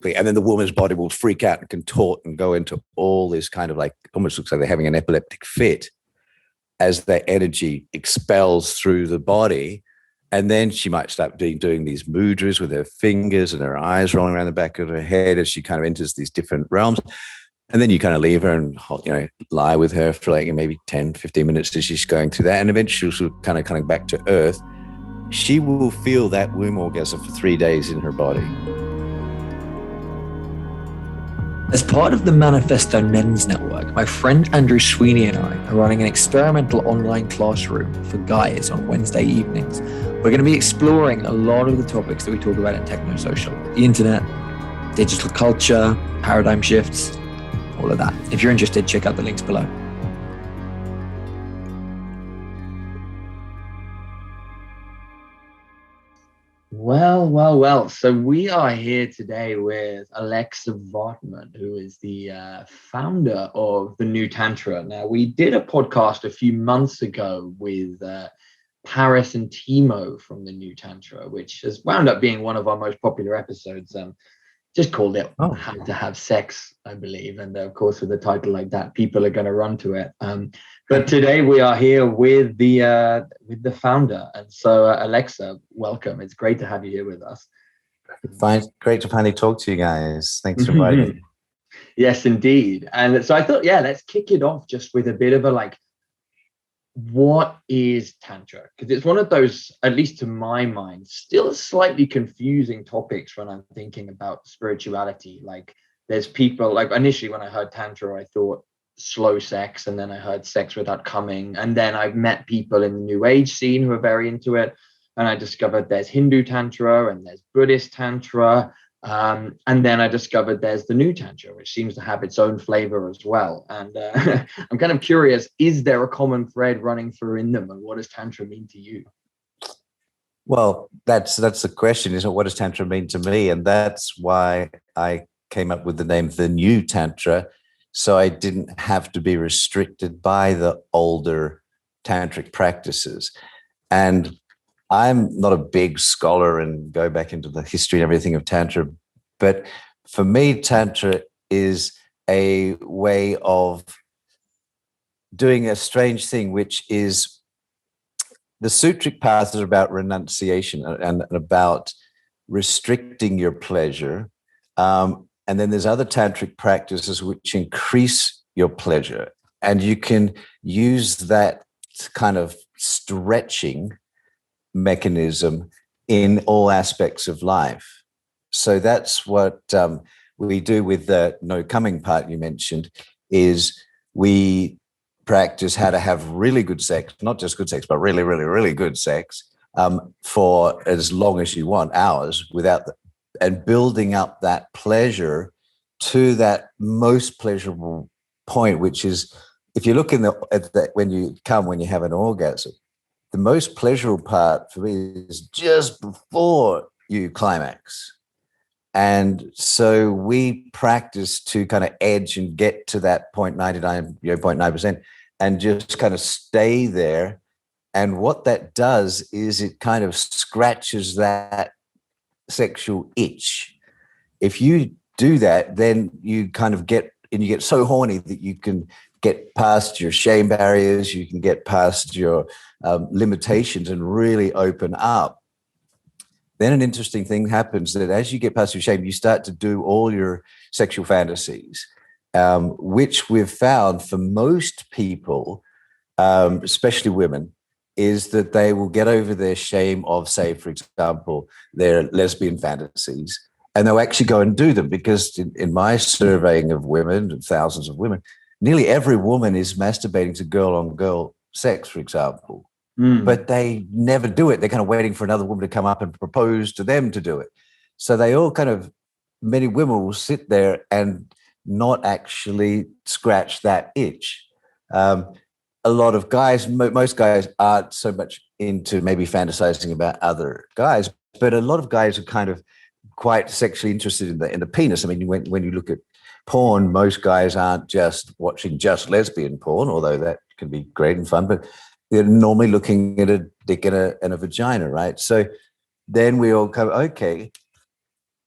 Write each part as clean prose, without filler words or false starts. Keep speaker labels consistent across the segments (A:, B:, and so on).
A: and then the woman's body will freak out and contort and go into all this kind of like, almost looks like they're having an epileptic fit as their energy expels through the body. And then she might start doing these mudras with her fingers and her eyes rolling around the back of her head as she kind of enters these different realms. And then you kind of leave her and, lie with her for like maybe 10, 15 minutes as she's going through that. And eventually she'll kind of coming back to earth. She will feel that womb orgasm for 3 days in her body.
B: As part of the Manifesto Men's Network, my friend Andrew Sweeney and I are running an experimental online classroom for guys on Wednesday evenings. We're going to be exploring a lot of the topics that we talk about in Technosocial: the internet, digital culture, paradigm shifts, all of that. If you're interested, check out the links below. Well. So we are here today with Alexa Vartman, who is the founder of the New Tantra. Now, we did a podcast a few months ago with Paris and Timo from the New Tantra, which has wound up being one of our most popular episodes. Just called it How to Have Sex, I believe. And of course, with a title like that, people are going to run to it. But today we are here with the founder. And so Alexa, welcome. It's great to have you here with us.
A: Fine. Great to finally talk to you guys. Thanks for inviting me.
B: Yes, indeed. And so I thought, let's kick it off just with a bit of a what is Tantra? Because it's one of those, at least to my mind, still slightly confusing topics when I'm thinking about spirituality. Like there's people, like initially when I heard Tantra, I thought slow sex, and then I heard sex without coming. And then I've met people in the New Age scene who are very into it. And I discovered there's Hindu Tantra and there's Buddhist Tantra. And then I discovered there's the New Tantra, which seems to have its own flavor as well. And I'm kind of curious, is there a common thread running through in them? And what does Tantra mean to you?
A: Well, that's the question, isn't it? What does Tantra mean to me? And that's why I came up with the name The New Tantra. So I didn't have to be restricted by the older tantric practices. And I'm not a big scholar and go back into the history and everything of Tantra, but for me, Tantra is a way of doing a strange thing, which is the sutric paths are about renunciation and about restricting your pleasure. And then there's other tantric practices which increase your pleasure. And you can use that kind of stretching mechanism in all aspects of life. So that's what we do with the no coming part you mentioned, is we practice how to have really good sex, not just good sex, but really, really, really good sex for as long as you want, hours, and building up that pleasure to that most pleasurable point, which is, if you look when you have an orgasm, the most pleasurable part for me is just before you climax. And so we practice to kind of edge and get to that 0.9% and just kind of stay there. And what that does is it kind of scratches that sexual itch. If you do that, then you kind of get so horny that you can get past your shame barriers, you can get past your limitations and really open up. Then an interesting thing happens, that as you get past your shame, you start to do all your sexual fantasies, which we've found for most people, especially women, is that they will get over their shame of, say, for example, their lesbian fantasies, and they'll actually go and do them. Because in my surveying of women, thousands of women, nearly every woman is masturbating to girl-on-girl sex, for example. But they never do it. They're kind of waiting for another woman to come up and propose to them to do it. So they all many women will sit there and not actually scratch that itch. A lot of guys, most guys aren't so much into maybe fantasizing about other guys, but a lot of guys are kind of quite sexually interested in the penis. I mean, when you look at porn, most guys aren't just watching just lesbian porn, although that can be great and fun, but they're normally looking at a dick and a vagina, right? So then we all go, okay,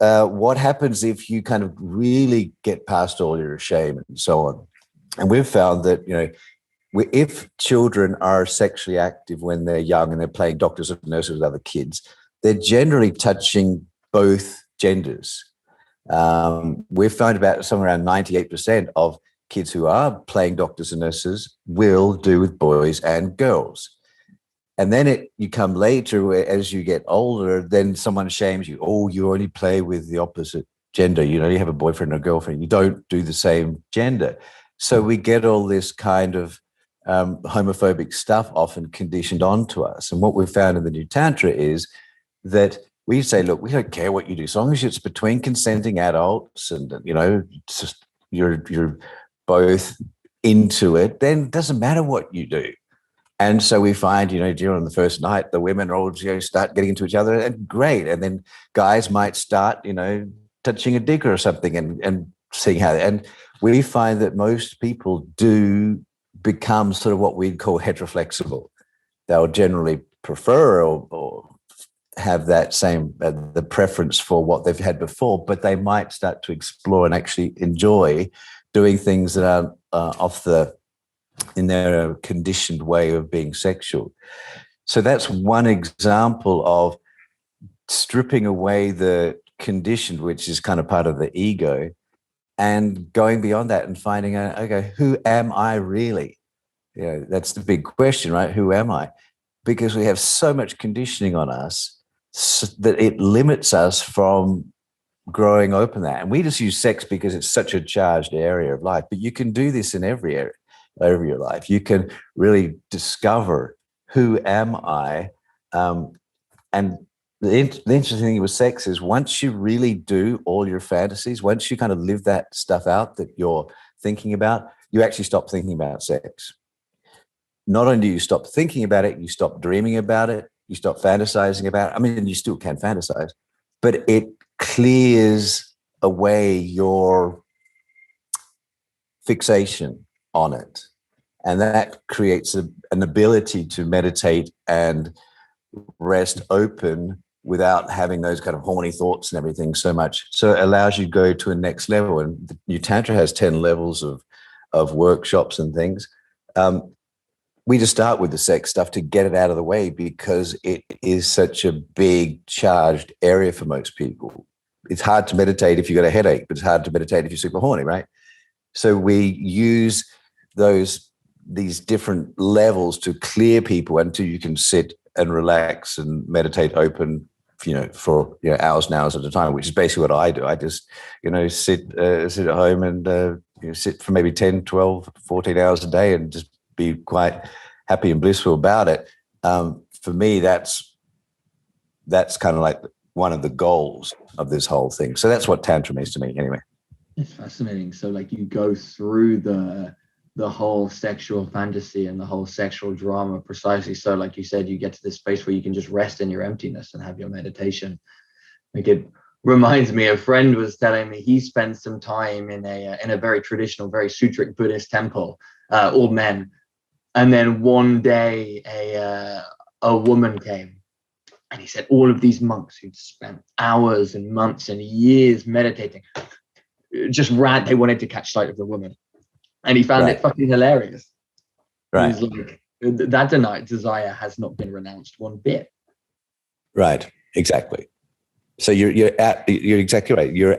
A: what happens if you kind of really get past all your shame and so on. And we've found that, if children are sexually active when they're young and they're playing doctors and nurses with other kids, they're generally touching both genders. We've found about somewhere around 98% of kids who are playing doctors and nurses will do with boys and girls. And then you come later, where as you get older, then someone shames you. Oh, you only play with the opposite gender. You have a boyfriend or girlfriend. You don't do the same gender. So we get all this kind of homophobic stuff often conditioned onto us. And what we've found in the new Tantra is that we say, look, we don't care what you do, as long as it's between consenting adults and, you're both into it, then it doesn't matter what you do. And so we find, during the first night, the women all start getting into each other, and great. And then guys might start, touching a dick or something and seeing how. And we find that most people do become sort of what we'd call heteroflexible. They'll generally prefer or have that same the preference for what they've had before, but they might start to explore and actually enjoy doing things that are in their conditioned way of being sexual. So that's one example of stripping away the conditioned, which is kind of part of the ego, and going beyond that and finding out, okay, who am I really? That's the big question, right? Who am I? Because we have so much conditioning on us that it limits us from growing open that. And we just use sex because it's such a charged area of life, but you can do this in every area over your life. You can really discover, who am I? And the interesting thing with sex is, once you really do all your fantasies, once you kind of live that stuff out that you're thinking about, you actually stop thinking about sex. Not only do you stop thinking about it, you stop dreaming about it, you stop fantasizing about it. I mean, you still can fantasize, but it clears away your fixation on it. And that creates an ability to meditate and rest open without having those kind of horny thoughts and everything so much. So it allows you to go to a next level. And the new Tantra has 10 levels of workshops and things. We just start with the sex stuff to get it out of the way, because it is such a big charged area for most people. It's hard to meditate if you've got a headache, but it's hard to meditate if you're super horny, right? So we use these different levels to clear people until you can sit and relax and meditate open, for hours and hours at a time, which is basically what I do. I just, sit at home and sit for maybe 10, 12, 14 hours a day and just be quite happy and blissful about it. For me, that's kind of like one of the goals of this whole thing. So that's what Tantra means to me anyway.
B: It's fascinating. So like you go through the whole sexual fantasy and the whole sexual drama precisely so, like you said, you get to this space where you can just rest in your emptiness and have your meditation. Like, it reminds me, a friend was telling me he spent some time in a very traditional, very sutric Buddhist temple, all men, and then one day a woman came, and he said all of these monks who'd spent hours and months and years meditating just they wanted to catch sight of the woman. And he found it fucking hilarious.
A: Right.
B: He was like, that desire has not been renounced one bit.
A: Right. Exactly. So you're exactly right. You're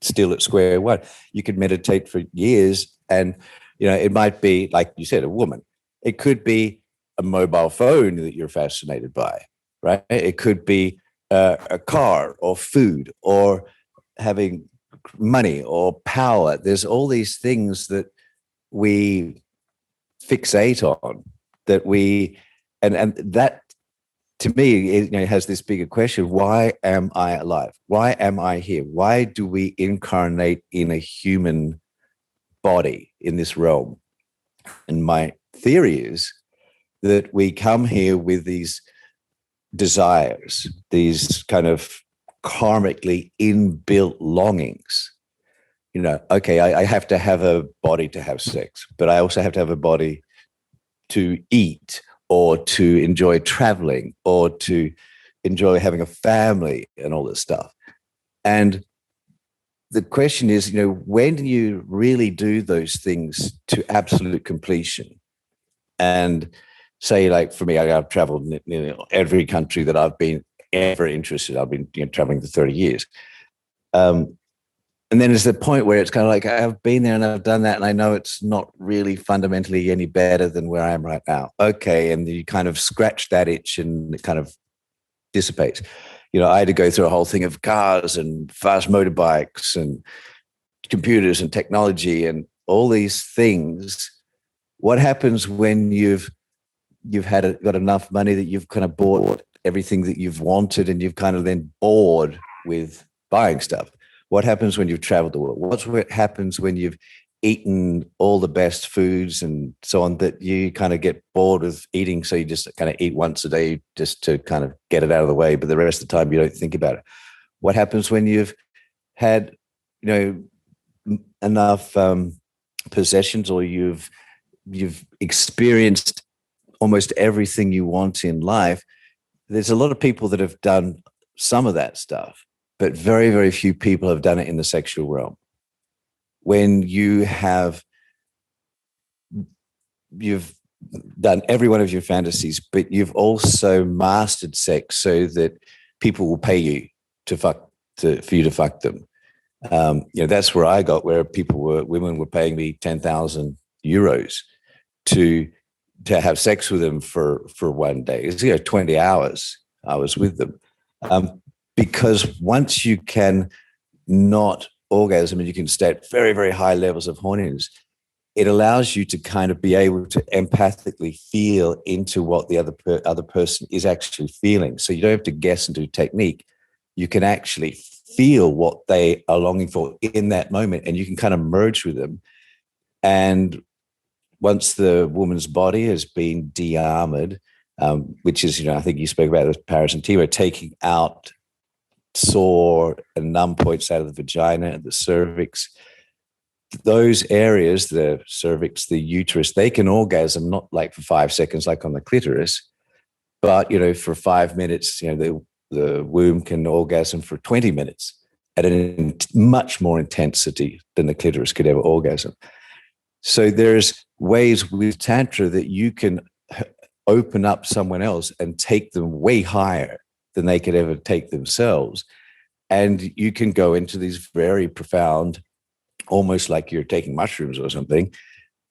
A: still at square one. You could meditate for years, and it might be, like you said, a woman. It could be a mobile phone that you're fascinated by, right? It could be a car or food or having money or power. There's all these things that we fixate on, that and that, to me, it has this bigger question: why am I alive? Why am I here? Why do we incarnate in a human body in this realm? And my theory is that we come here with these desires, these kind of karmically inbuilt longings. Okay, I have to have a body to have sex, but I also have to have a body to eat, or to enjoy traveling, or to enjoy having a family and all this stuff. And the question is, when do you really do those things to absolute completion? And say, like for me, I've traveled every country that I've been ever interested. I've been traveling for 30 years. And then there's the point where it's kind of like, I've been there and I've done that, and I know it's not really fundamentally any better than where I am right now. Okay. And you kind of scratch that itch and it kind of dissipates. I had to go through a whole thing of cars and fast motorbikes and computers and technology and all these things. What happens when you've got enough money that you've kind of bought everything that you've wanted, and you've kind of then bored with buying stuff? What happens when you've traveled the world? What happens when you've eaten all the best foods and so on, that you kind of get bored with eating? So you just kind of eat once a day just to kind of get it out of the way, but the rest of the time you don't think about it. What happens when you've had, enough possessions, or you've experienced almost everything you want in life? There's a lot of people that have done some of that stuff, but very, very few people have done it in the sexual realm. When you've done every one of your fantasies, but you've also mastered sex so that people will pay you for you to fuck them. That's where I got, where women were paying me 10,000 euros to have sex with them for one day. It's 20 hours I was with them. Because once you can not orgasm and you can stay at very, very high levels of horniness, it allows you to kind of be able to empathically feel into what the other person is actually feeling. So you don't have to guess and do technique. You can actually feel what they are longing for in that moment, and you can kind of merge with them. And once the woman's body has been de-armoured, which is, I think you spoke about this, Paris and Timo, taking out sore and numb points out of the vagina and the cervix. Those areas, the cervix, the uterus, they can orgasm, not like for 5 seconds like on the clitoris, but for 5 minutes. The womb can orgasm for 20 minutes at a much more intensity than the clitoris could ever orgasm. So there's ways with Tantra that you can open up someone else and take them way higher than they could ever take themselves. And you can go into these very profound, almost like you're taking mushrooms or something,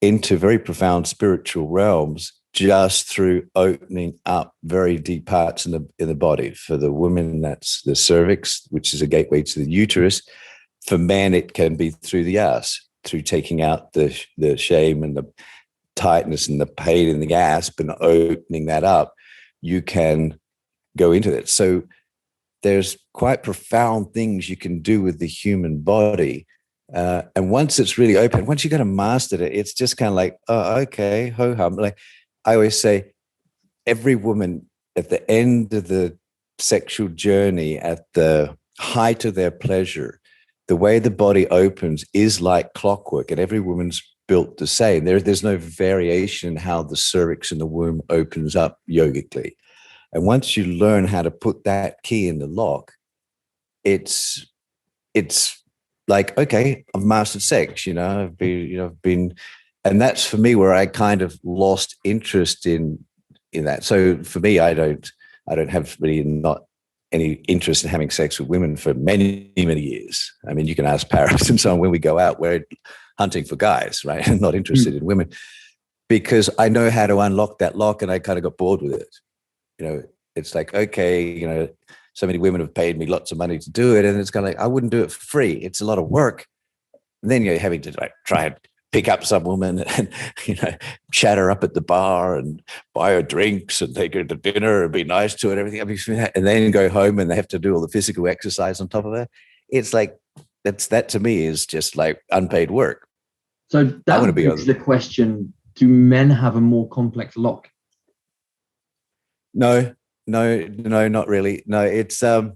A: into very profound spiritual realms just through opening up very deep parts in the body. For the women, that's the cervix, which is a gateway to the uterus. For men, it can be through the ass, through taking out the shame and the tightness and the pain in the asp and opening that up. You can go into it. So there's quite profound things you can do with the human body. And once it's really open, once you got to master it, it's just kind of like, oh, okay, ho-hum. Like I always say, every woman at the end of the sexual journey, at the height of their pleasure, the way the body opens is like clockwork, and every woman's built the same. There's no variation in how the cervix and the womb opens up yogically. And once you learn how to put that key in the lock, it's like, okay, I've mastered sex, I've been, and that's for me where I kind of lost interest in that. So for me, I don't have really not any interest in having sex with women for many, many years. I mean, you can ask Paris and so on. When we go out, we're hunting for guys, right? I'm not interested in women, because I know how to unlock that lock, and I kind of got bored with it. It's like, okay, so many women have paid me lots of money to do it, and it's kind of like, I wouldn't do it for free. It's a lot of work. And then you're having to try and pick up some woman and, chat her up at the bar and buy her drinks and take her to dinner and be nice to her and everything. And then go home and they have to do all the physical exercise on top of that. It's like, that to me is just like unpaid work.
B: So that begs the question, do men have a more complex lock?
A: No, not really. No, it's you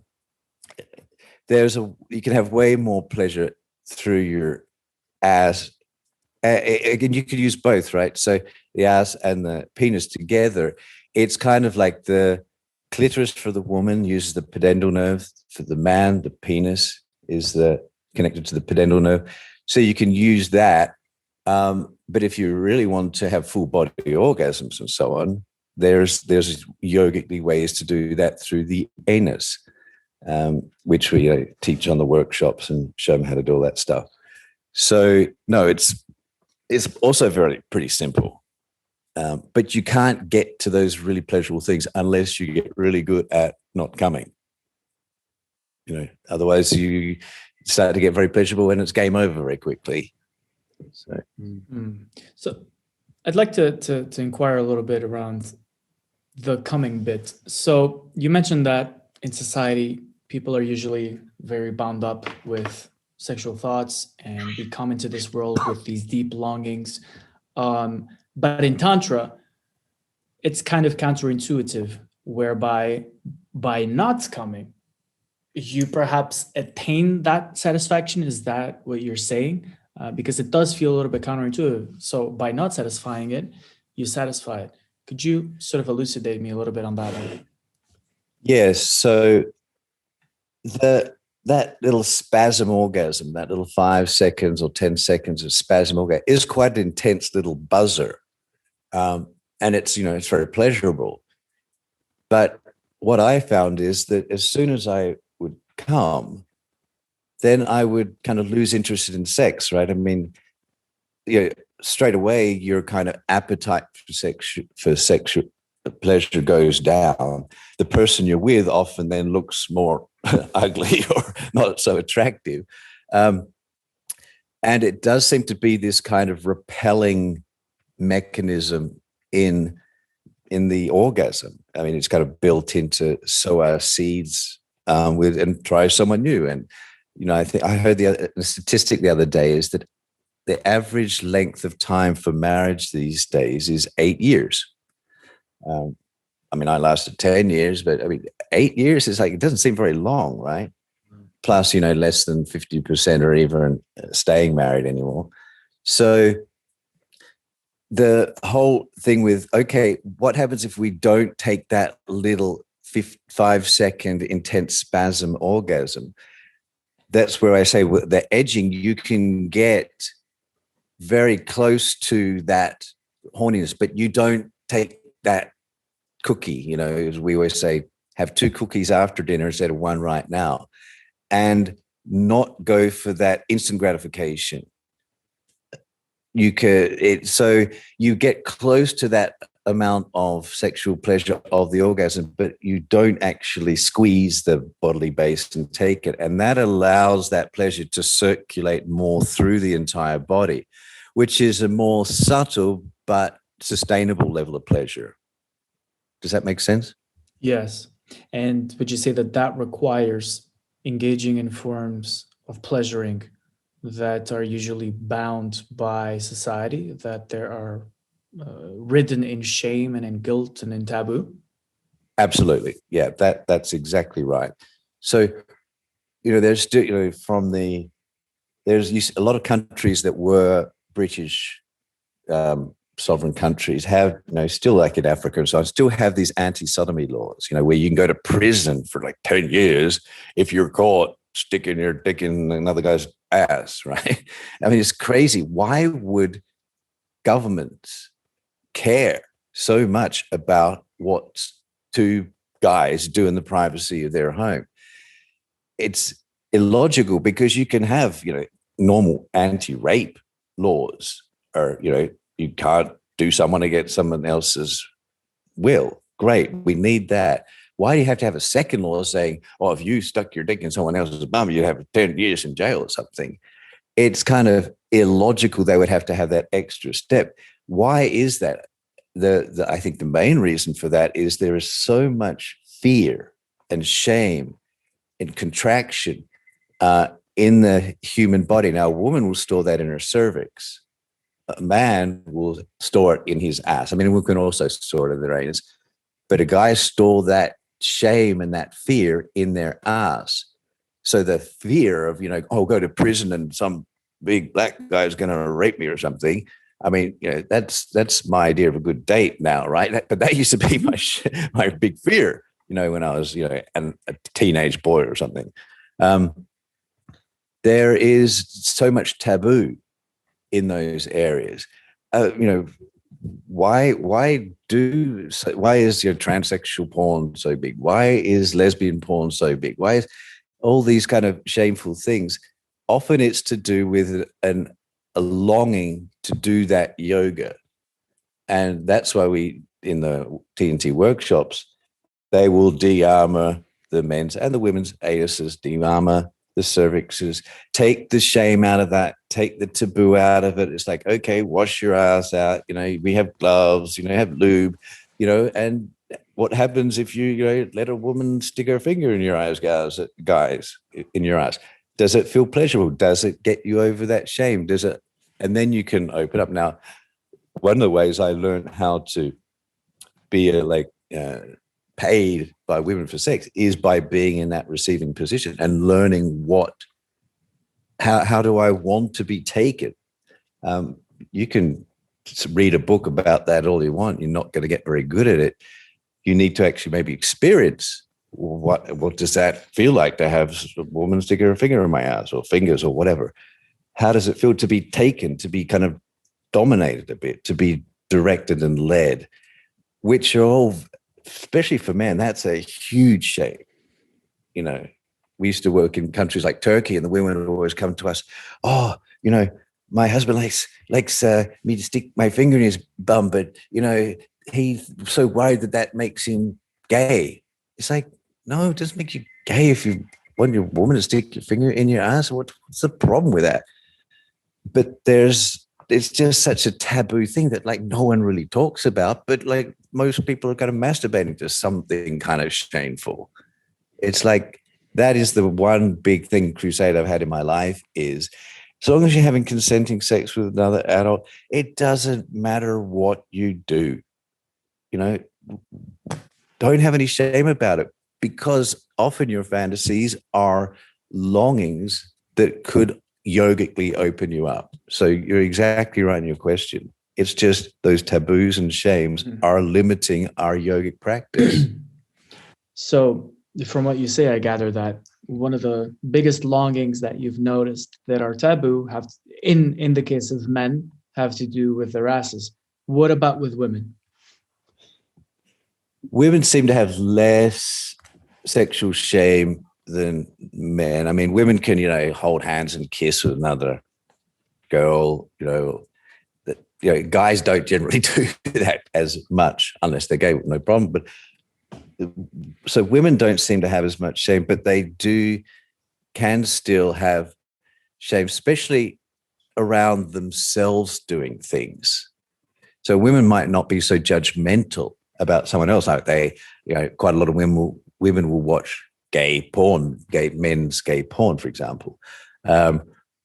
A: can have way more pleasure through your ass. Again, you could use both, right? So the ass and the penis together, it's kind of like the clitoris for the woman uses the pudendal nerve. For the man, the penis is the connected to the pudendal nerve. So you can use that. But if you really want to have full body orgasms and so on, there's yogic ways to do that through the anus, which we teach on the workshops and show them how to do all that stuff. So no, it's also pretty simple. But you can't get to those really pleasurable things unless you get really good at not coming. Otherwise you start to get very pleasurable and it's game over very quickly.
C: So I'd like to inquire a little bit around the coming bit. So you mentioned that in society, people are usually very bound up with sexual thoughts, and we come into this world with these deep longings. But in Tantra, it's kind of counterintuitive, whereby by not coming, you perhaps attain that satisfaction. Is that what you're saying? Because it does feel a little bit counterintuitive. So by not satisfying it, you satisfy it. Could you sort of elucidate me a little bit on that?
A: Yes. So that little spasm orgasm, that little 5 seconds or 10 seconds of spasm orgasm is quite an intense little buzzer. And it's very pleasurable. But what I found is that as soon as I would come, then I would kind of lose interest in sex, right? I mean, straight away, your kind of appetite for sexual pleasure goes down. The person you're with often then looks more ugly or not so attractive. And it does seem to be this kind of repelling mechanism in the orgasm. I mean, it's kind of built into sow our seeds and try someone new. And I think I heard the statistic the other day is that the average length of time for marriage these days is 8 years. I mean, I lasted 10 years, but I mean, 8 years is it doesn't seem very long, right? Plus, less than 50% are even staying married anymore. So the whole thing with, okay, what happens if we don't take that little 5-second intense spasm orgasm? That's where I say with the edging, you can get very close to that horniness, but you don't take that cookie, as we always say, have 2 cookies after dinner instead of 1 right now, and not go for that instant gratification. So you get close to that amount of sexual pleasure of the orgasm, but you don't actually squeeze the bodily base and take it. And that allows that pleasure to circulate more through the entire body, which is a more subtle but sustainable level of pleasure. Does that make sense?
C: Yes. And would you say that requires engaging in forms of pleasuring that are usually bound by society, that there are ridden in shame and in guilt and in taboo?
A: Absolutely. Yeah, that's exactly right. So, there's still, there's a lot of countries that were British sovereign countries have, still like in Africa and so on, still have these anti-sodomy laws, where you can go to prison for like 10 years if you're caught sticking your dick in another guy's ass, right? I mean, it's crazy. Why would governments care so much about what 2 guys do in the privacy of their home? It's illogical because you can have, normal anti-rape laws, or, you can't do someone against someone else's will. Great, we need that. Why do you have to have a second law saying, if you stuck your dick in someone else's bum, you'd have 10 years in jail or something? It's kind of illogical. They would have to have that extra step. Why is that? I think the main reason for that is there is so much fear and shame and contraction in the human body. Now, a woman will store that in her cervix. A man will store it in his ass. I mean, we can also store it in their anus, but a guy store that shame and that fear in their ass. So the fear of, go to prison and some big black guy is going to rape me or something. I mean, that's my idea of a good date now, right? But that used to be my big fear, when I was, a teenage boy or something. there is so much taboo in those areas. Why is your transsexual porn so big? Why is lesbian porn so big? Why is all these kind of shameful things? Often it's to do with a longing to do that yoga. And that's why we, in the TNT workshops, they will de-armour the men's and the women's anuses, de-armour the cervixes, take the shame out of that, take the taboo out of it. It's like, okay, wash your ass out. We have gloves, have lube, and what happens if you let a woman stick her finger in your eyes, guys, in your eyes? Does it feel pleasurable? Does it get you over that shame? Does it? And then you can open up. Now, one of the ways I learned how to be paid by women for sex is by being in that receiving position and learning how do I want to be taken? You can read a book about that all you want. You're not going to get very good at it. You need to actually maybe experience what does that feel like to have a woman stick her finger in my ass or fingers or whatever. How does it feel to be taken, to be kind of dominated a bit, to be directed and led, which are all, especially for men, that's a huge shame. We used to work in countries like Turkey, and the women would always come to us, my husband likes me to stick my finger in his bum, but he's so worried that makes him gay. It's like, no, it doesn't make you gay if you want your woman to stick your finger in your ass. What's the problem with that? But it's just such a taboo thing that no one really talks about, but most people are kind of masturbating to something kind of shameful. It's like, that is the one big thing, crusade I've had in my life is, as long as you're having consenting sex with another adult, it doesn't matter what you do. Don't have any shame about it, because often your fantasies are longings that could yogically open you up. So you're exactly right in your question. It's just those taboos and shames are limiting our yogic practice.
C: So from what you say, I gather that one of the biggest longings that you've noticed that are taboo have, in the case of men, have to do with their asses. What about with women?
A: Women seem to have less sexual shame than men. I mean, women can, hold hands and kiss with another girl, guys don't generally do that as much unless they're gay, no problem. But so women don't seem to have as much shame, but they can still have shame, especially around themselves doing things. So women might not be so judgmental about someone else. Like quite a lot of women will watch men's gay porn, for example.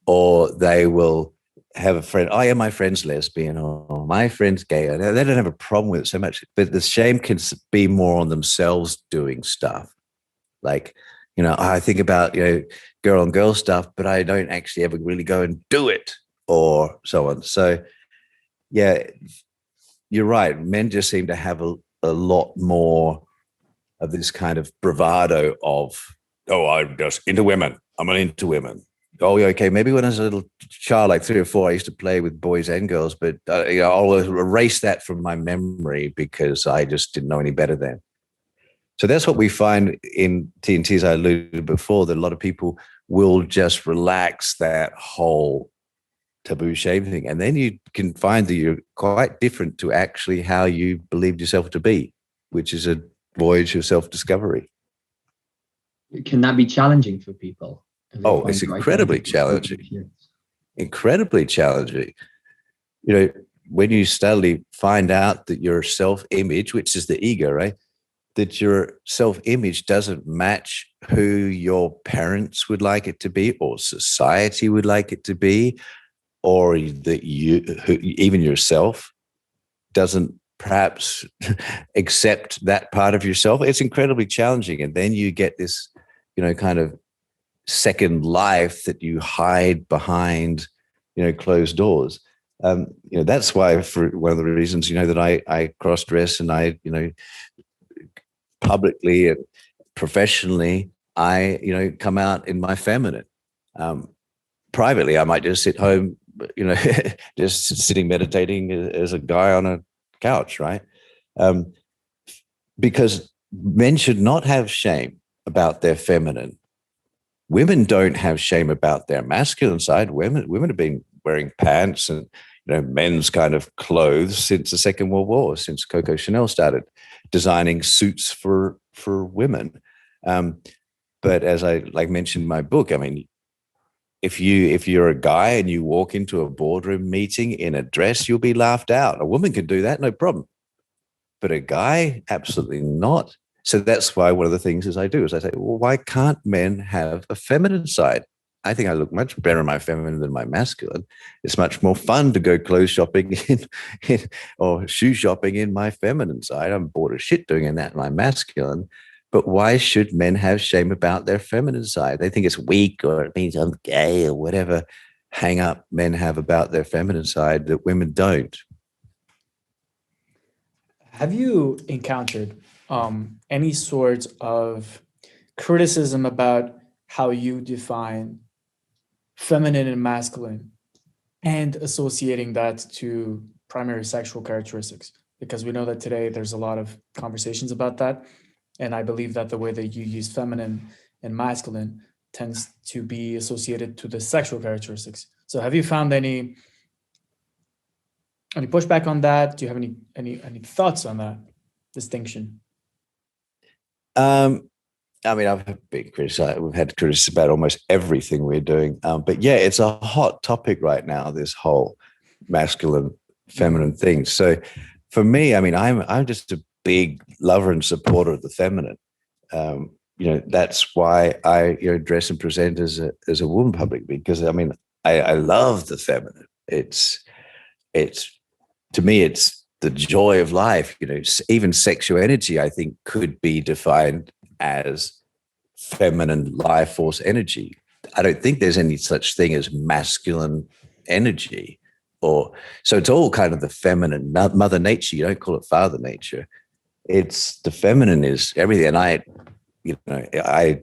A: Or they will have a friend, oh yeah, my friend's lesbian, or my friend's gay. They don't have a problem with it so much, but the shame can be more on themselves doing stuff. I think about, girl on girl stuff, but I don't actually ever really go and do it, or so on. So yeah, you're right. Men just seem to have a lot more of this kind of bravado of, I'm just into women. I'm not into women. Oh, okay, maybe when I was a little child, like 3 or 4, I used to play with boys and girls, but I'll erase that from my memory because I just didn't know any better then. So that's what we find in TNT, as I alluded before, that a lot of people will just relax that whole taboo shame thing. And then you can find that you're quite different to actually how you believed yourself to be, which is a voyage of self-discovery.
B: Can that be challenging for people?
A: Oh, it's incredibly challenging. Incredibly challenging. When you suddenly find out that your self-image, which is the ego, right? That your self-image doesn't match who your parents would like it to be, or society would like it to be, or that even yourself doesn't perhaps accept that part of yourself. It's incredibly challenging. And then you get this, kind of second life that you hide behind, closed doors. That's why, for one of the reasons, that I cross-dress and I, publicly and professionally, I, come out in my feminine. privately, I might just sit home, just sitting meditating as a guy on a couch, right? Because men should not have shame about their feminine. Women don't have shame about their masculine side. Women have been wearing pants and men's kind of clothes since the Second World War, since Coco Chanel started designing suits for women. But as I mentioned in my book, I mean, if you're a guy and you walk into a boardroom meeting in a dress, you'll be laughed out. A woman can do that, no problem. But a guy, absolutely not. So that's why one of the things I say, well, why can't men have a feminine side? I think I look much better in my feminine than my masculine. It's much more fun to go clothes shopping or shoe shopping in my feminine side. I'm bored of shit doing that in my masculine. But why should men have shame about their feminine side? They think it's weak or it means I'm gay or whatever hang up men have about their feminine side that women don't.
C: Have you encountered any sort of criticism about how you define feminine and masculine and associating that to primary sexual characteristics? Because we know that today there's a lot of conversations about that. And I believe that the way that you use feminine and masculine tends to be associated to the sexual characteristics. So have you found any pushback on that? Do you have any thoughts on that distinction?
A: I mean, I've been criticized. We've had criticism about almost everything we're doing. But yeah, it's a hot topic right now, this whole masculine, feminine thing. So for me, I mean, I'm just a big lover and supporter of the feminine. That's why I dress and present as a woman publicly, because I mean, I love the feminine. It's to me, it's the joy of life. Even sexual energy, I think, could be defined as feminine life force energy. I don't think there's any such thing as masculine energy, so it's all kind of the feminine, Mother Nature. You don't call it Father Nature. It's the feminine is everything. And I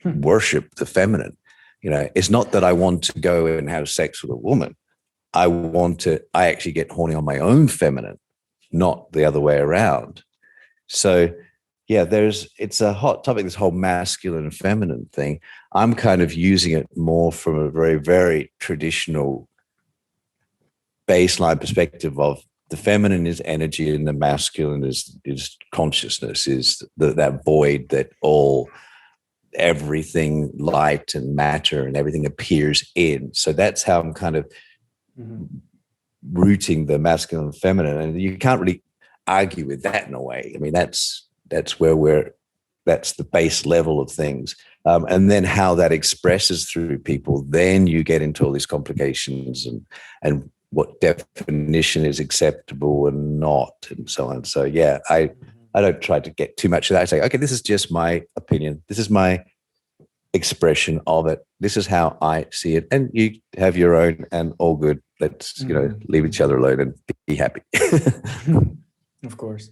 A: worship the feminine. It's not that I want to go and have sex with a woman. I actually get horny on my own feminine, not the other way around. So yeah, it's a hot topic, this whole masculine and feminine thing. I'm kind of using it more from a very, very traditional baseline perspective of the feminine is energy and the masculine is consciousness, is that void that everything light and matter and everything appears in. So that's how I'm kind of rooting the masculine and feminine. And you can't really argue with that in a way. I mean, that's the base level of things. And then how that expresses through people, then you get into all these complications and what definition is acceptable and not, and so on. So yeah, I don't try to get too much of that. I say, okay, this is just my opinion. This is my expression of it. This is how I see it. And you have your own, and all good. Let's, leave each other alone and be happy.
C: Of course.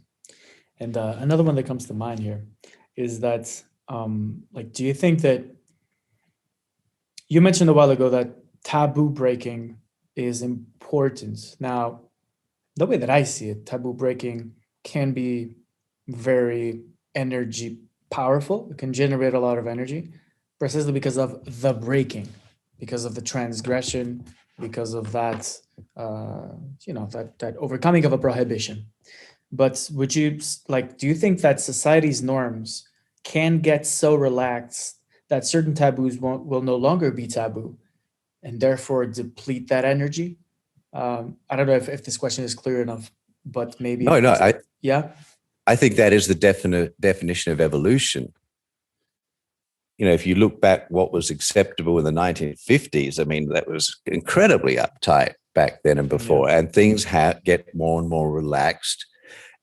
C: And another one that comes to mind here is that, do you think that you mentioned a while ago that taboo breaking is important? Now, the way that I see it, taboo breaking can be very energy powerful. It can generate a lot of energy precisely because of the breaking, because of the transgression, because of that, that overcoming of a prohibition. But would you do you think that society's norms can get so relaxed that certain taboos will no longer be taboo and therefore deplete that energy? I don't know if this question is clear enough, but maybe.
A: No,
C: yeah.
A: I think that is the definition of evolution. If you look back what was acceptable in the 1950s, I mean, that was incredibly uptight back then and before, and things get more and more relaxed.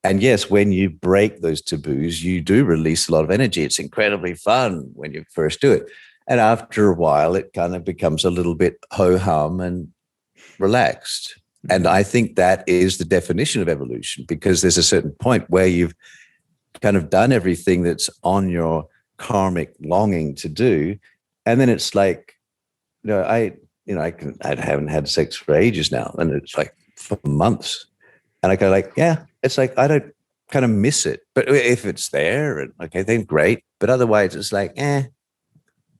A: And yes, when you break those taboos, you do release a lot of energy. It's incredibly fun when you first do it. And after a while, it kind of becomes a little bit ho-hum and relaxed. And I think that is the definition of evolution, because there's a certain point where you've kind of done everything that's on your karmic longing to do. And then it's like, I haven't had sex for ages now, and it's like for months, and I go like, yeah, it's like I don't kind of miss it, but if it's there, and okay, then great. But otherwise, it's like,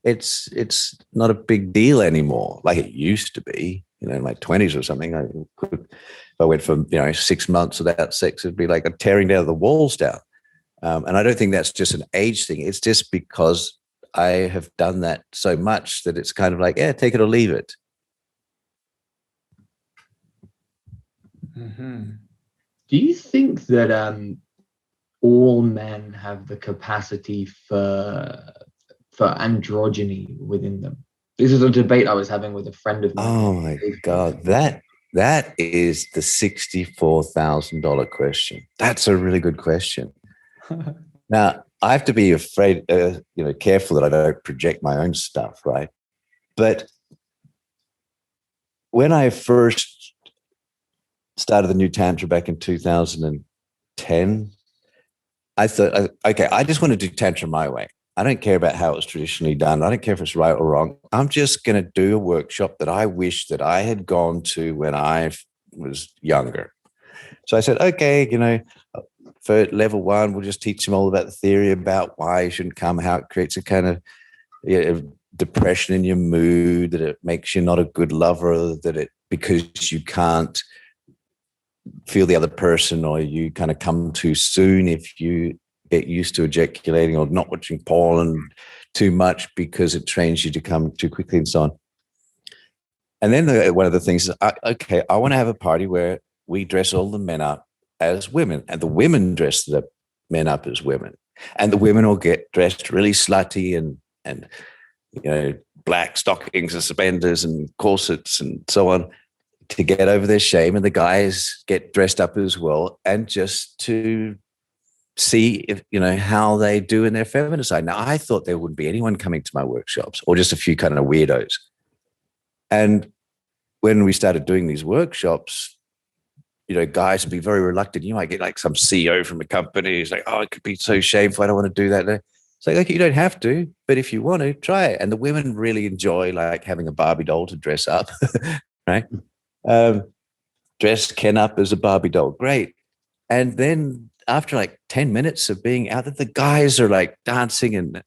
A: it's not a big deal anymore, like it used to be. In my 20s or something, if I went for 6 months without sex, it'd be like I'm tearing down the walls down. And I don't think that's just an age thing. It's just because I have done that so much that it's kind of like, take it or leave it.
C: Mm-hmm.
B: Do you think that all men have the capacity for androgyny within them? This is a debate I was having with a friend of mine.
A: Oh my God, that is the $64,000 question. That's a really good question. Now, I have to be careful that I don't project my own stuff, right? But when I first started the new Tantra back in 2010, I thought, okay, I just want to do Tantra my way. I don't care about how it was traditionally done. I don't care if it's right or wrong. I'm just going to do a workshop that I wish that I had gone to when I was younger. So I said, okay, for level 1, we'll just teach them all about the theory about why you shouldn't come, how it creates a kind of depression in your mood, that it makes you not a good lover, because you can't feel the other person, or you kind of come too soon if you get used to ejaculating, or not watching porn too much because it trains you to come too quickly, and so on. And then one of the things is, I want to have a party where we dress all the men up as women, and the women dress the men up as women, and the women will get dressed really slutty and black stockings and suspenders and corsets and so on to get over their shame, and the guys get dressed up as well, and just to see if how they do in their feminine side. Now, I thought there wouldn't be anyone coming to my workshops, or just a few kind of weirdos. And when we started doing these workshops, guys would be very reluctant. You might get like some CEO from a company who's like, oh, it could be so shameful, I don't want to do that. It's like, okay, you don't have to, but if you want to, try it. And the women really enjoy like having a Barbie doll to dress up, right? Dress Ken up as a Barbie doll, great. And then after like 10 minutes of being out there, the guys are like dancing and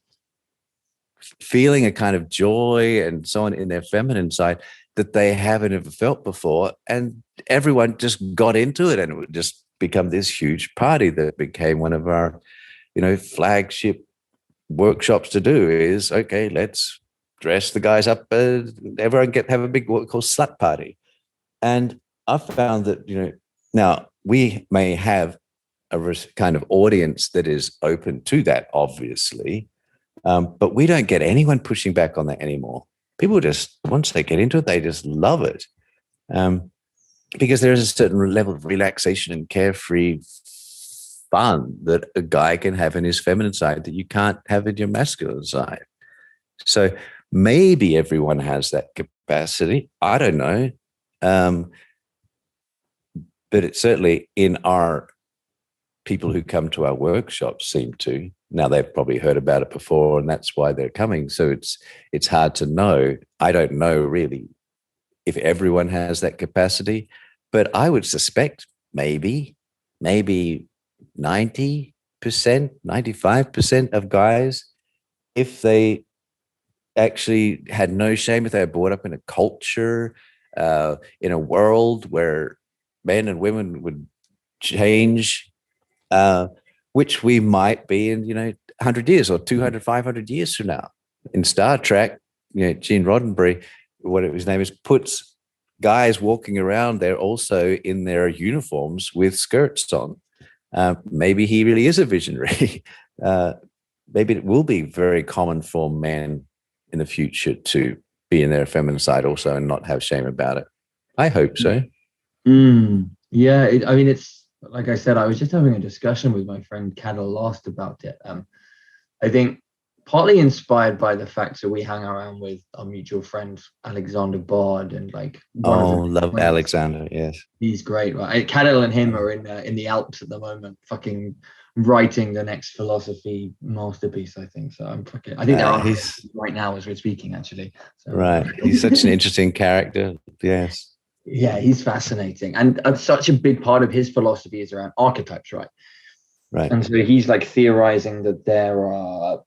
A: feeling a kind of joy and so on in their feminine side that they haven't ever felt before. And everyone just got into it, and it would just become this huge party that became one of our, flagship workshops to do is, okay, let's dress the guys up. Everyone have a big what we call slut party. And I found that, now we may have a kind of audience that is open to that, obviously, but we don't get anyone pushing back on that anymore. People just, once they get into it, they just love it, because there is a certain level of relaxation and carefree fun that a guy can have in his feminine side that you can't have in your masculine side. So maybe everyone has that capacity. I don't know. But it's certainly in our people who come to our workshops seem to. Now, they've probably heard about it before, and that's why they're coming. So it's hard to know. I don't know really if everyone has that capacity, but I would suspect maybe 90%, 95% of guys, if they actually had no shame, if they were brought up in a culture, in a world where men and women would change, which we might be in, 100 years or 200, 500 years from now. In Star Trek, Gene Roddenberry, what his name is, puts guys walking around there also in their uniforms with skirts on. Maybe he really is a visionary. Maybe it will be very common for men in the future to be in their feminine side also and not have shame about it. I hope so.
B: Yeah, it's like I said, I was just having a discussion with my friend Cadel Lost about it. I think partly inspired by the fact that we hang around with our mutual friend Alexander Bard, and like
A: love Alexander. Yes,
B: he's great, right? Cadel and him are in the Alps at the moment, fucking writing the next philosophy masterpiece, I think. So I think he's right now as we're speaking, actually. So,
A: right. He's such an interesting character. Yes.
B: Yeah, he's fascinating. And such a big part of his philosophy is around archetypes, right?
A: Right.
B: And so he's like theorizing that there are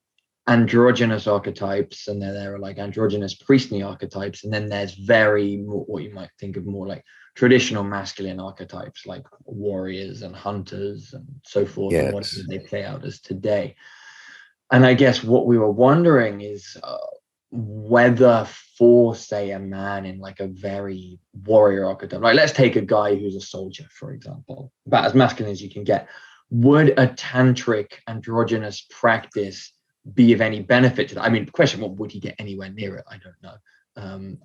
B: androgynous archetypes, and then there are like androgynous priestly archetypes, and then there's what you might think of more like traditional masculine archetypes, like warriors and hunters and so forth, and whatever they play out as today. And I guess what we were wondering is whether for, say, a man in like a very warrior archetype, like let's take a guy who's a soldier, for example, about as masculine as you can get, would a tantric androgynous practice be of any benefit to that? I mean, the question, what would he get anywhere near it? I don't know.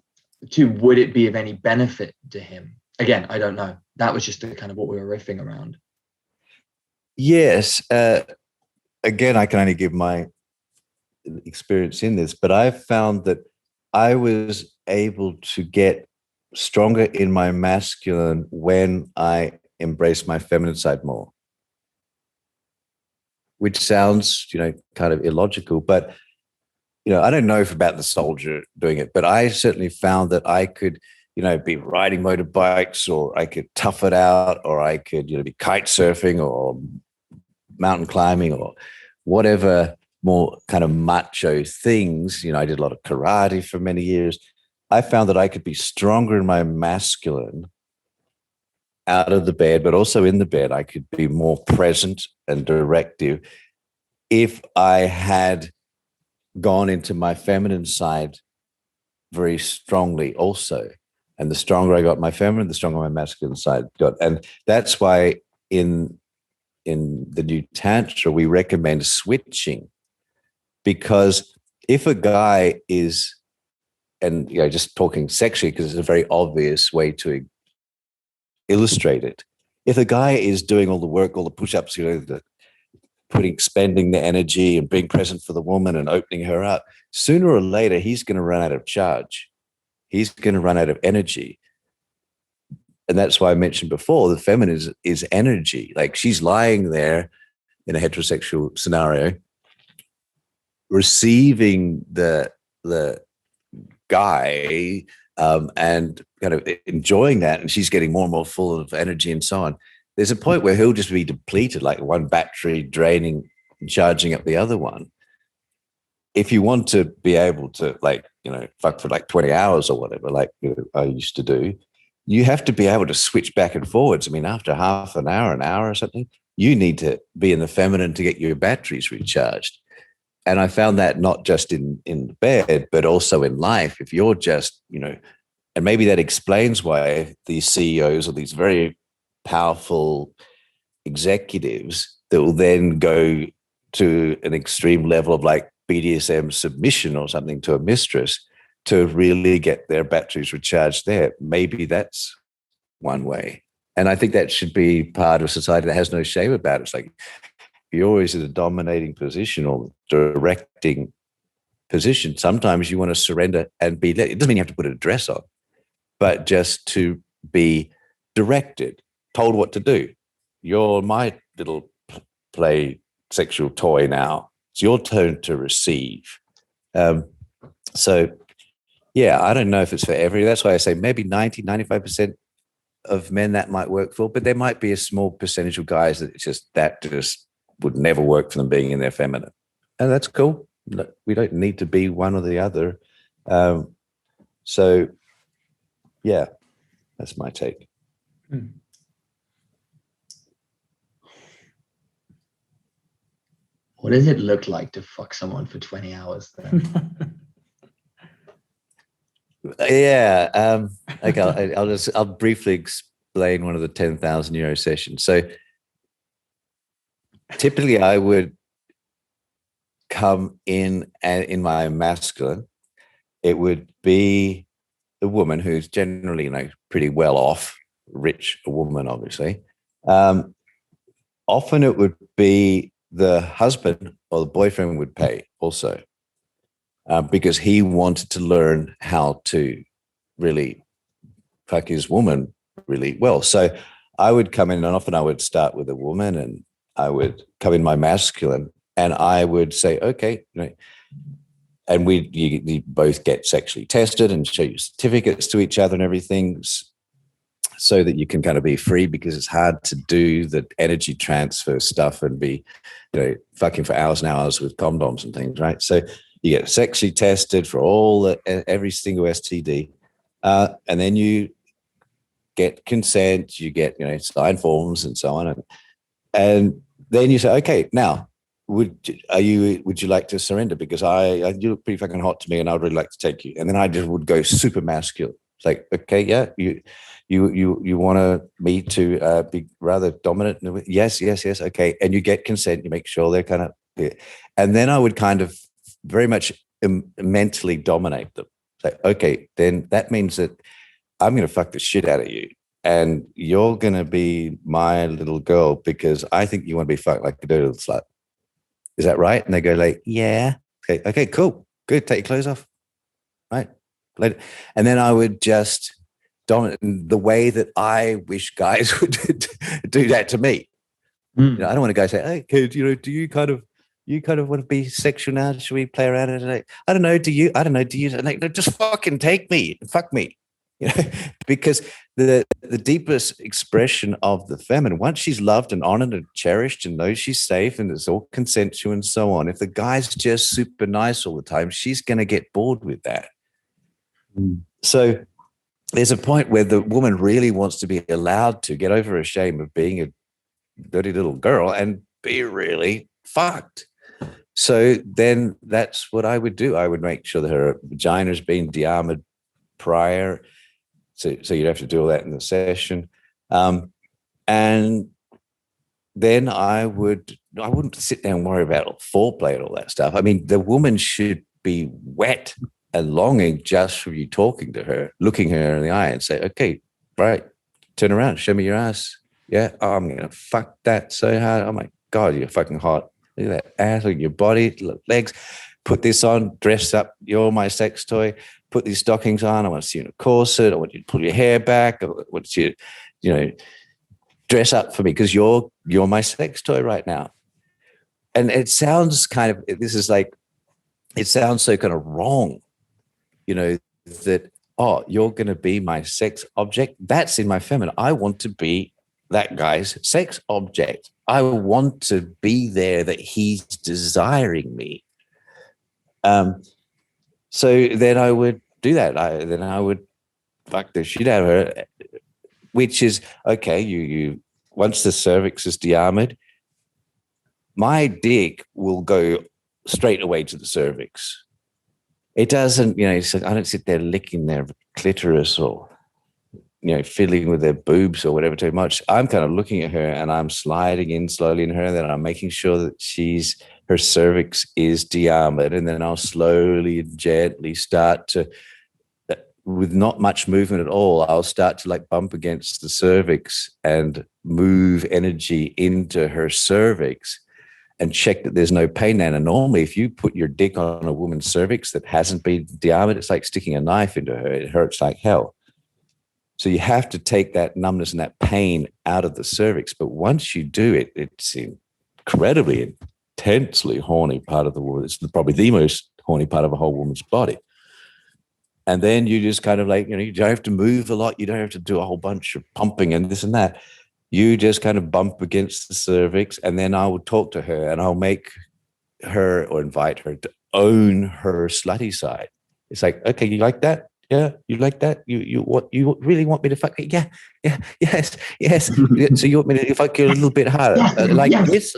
B: Two, would it be of any benefit to him? Again, I don't know. That was just kind of what we were riffing around.
A: Yes. Again, I can only give my experience in this, but I found that I was able to get stronger in my masculine when I embraced my feminine side more, which sounds, kind of illogical, but, I don't know about the soldier doing it, but I certainly found that I could, be riding motorbikes, or I could tough it out, or I could, be kite surfing or mountain climbing or whatever more kind of macho things. I did a lot of karate for many years. I found that I could be stronger in my masculine out of the bed, but also in the bed. I could be more present and directive if I had gone into my feminine side very strongly also. And the stronger I got my feminine, the stronger my masculine side got. And that's why in the new Tantra, we recommend switching, because if a guy is, and just talking sexually, because it's a very obvious way to illustrate it. If a guy is doing all the work, all the push-ups, spending the energy and being present for the woman and opening her up, sooner or later, he's going to run out of charge. He's going to run out of energy. And that's why I mentioned before, the feminine is energy. Like, she's lying there in a heterosexual scenario, receiving the guy and kind of enjoying that, and she's getting more and more full of energy and so on. There's a point where he'll just be depleted, like one battery draining and charging up the other one. If you want to be able to, fuck for like 20 hours or whatever, like I used to do, you have to be able to switch back and forwards. I mean, after half an hour or something, you need to be in the feminine to get your batteries recharged. And I found that not just in the bed, but also in life. If you're just, and maybe that explains why these CEOs or these very powerful executives that will then go to an extreme level of like BDSM submission or something to a mistress to really get their batteries recharged there. Maybe that's one way. And I think that should be part of society that has no shame about it. It's like, you're always in a dominating position or directing position. Sometimes you want to surrender and be let. It doesn't mean you have to put a dress on, but just to be directed, told what to do. You're my little play sexual toy now. It's your turn to receive. So, yeah, I don't know if it's for every. That's why I say maybe 95% of men that might work for, but there might be a small percentage of guys that just would never work for them being in their feminine. And that's cool. We don't need to be one or the other. So, yeah, that's my take.
B: What does it look like to fuck someone for 20 hours then?
A: Yeah. Okay, I'll briefly explain one of the 10,000 euro sessions. So typically I would come in my masculine. It would be the woman who's generally, pretty well off, rich, a woman, obviously. Often it would be the husband or the boyfriend would pay also, because he wanted to learn how to really fuck his woman really well. So I would come in, and often I would start with a woman, and I would come in my masculine, and I would say, okay, and you both get sexually tested and show your certificates to each other and everything, so that you can kind of be free, because it's hard to do the energy transfer stuff and be, fucking for hours and hours with condoms and things, right? So you get sexually tested for every single STD, and then you get consent, you get, sign forms and so on, and then you say, okay, now would you like to surrender, because you look pretty fucking hot to me, and I'd really like to take you. And then I just would go super masculine. It's like, okay, yeah, you want me to be rather dominant? Yes, okay. And you get consent, you make sure they're kind of, and then I would kind of very much mentally dominate them. Like, okay, then that means that I'm going to fuck the shit out of you, and you're going to be my little girl, because I think you want to be fucked like a dirty little slut. Is that right? And they go like, yeah. Okay, cool. Good. Take your clothes off. Right. And then I would just dominate the way that I wish guys would do that to me. I don't want a guy say, hey, kid, do you kind of want to be sexual now? Should we play around? And I don't know. Do you? Like, no, just fucking take me. Fuck me. Because the deepest expression of the feminine, once she's loved and honored and cherished and knows she's safe and it's all consensual and so on, if the guy's just super nice all the time, she's going to get bored with that. So there's a point where the woman really wants to be allowed to get over her shame of being a dirty little girl and be really fucked. So then that's what I would do. I would make sure that her vagina's been de-armoured prior. So you'd have to do all that in the session. And then I wouldn't sit down and worry about foreplay and all that stuff. I mean, the woman should be wet and longing just from you talking to her, looking her in the eye and say, okay, right, turn around, show me your ass. Yeah, I'm going to fuck that so hard. Oh my God, you're fucking hot. Look at that ass, look at your body, legs. Put this on, dress up, you're my sex toy. Put these stockings on. I want to see you in a corset. I want you to pull your hair back. I want you to, dress up for me, because you're my sex toy right now. And it sounds it sounds so kind of wrong, that, oh, you're going to be my sex object. That's in my feminine. I want to be that guy's sex object. I want to be there, that he's desiring me. So then I would do that. Then I would fuck the shit out of her, which is, okay, you once the cervix is de-armoured, my dick will go straight away to the cervix. It doesn't, I don't sit there licking their clitoris or, fiddling with their boobs or whatever too much. I'm kind of looking at her and I'm sliding in slowly in her, then I'm making sure that her cervix is de-armoured, and then I'll slowly and gently start to, with not much movement at all, I'll start to like bump against the cervix and move energy into her cervix and check that there's no pain there. And normally if you put your dick on a woman's cervix that hasn't been de-armoured, it's like sticking a knife into her. It hurts like hell. So you have to take that numbness and that pain out of the cervix. But once you do it, it's incredibly intensely horny part of the woman. It's probably the most horny part of a whole woman's body. And then you just kind of like, you don't have to move a lot. You don't have to do a whole bunch of pumping and this and that. You just kind of bump against the cervix, and then I will talk to her and I'll make her or invite her to own her slutty side. It's like, okay, you like that? Yeah, you like that? You really want me to fuck it? Yeah, yes. So you want me to fuck you a little bit harder, this?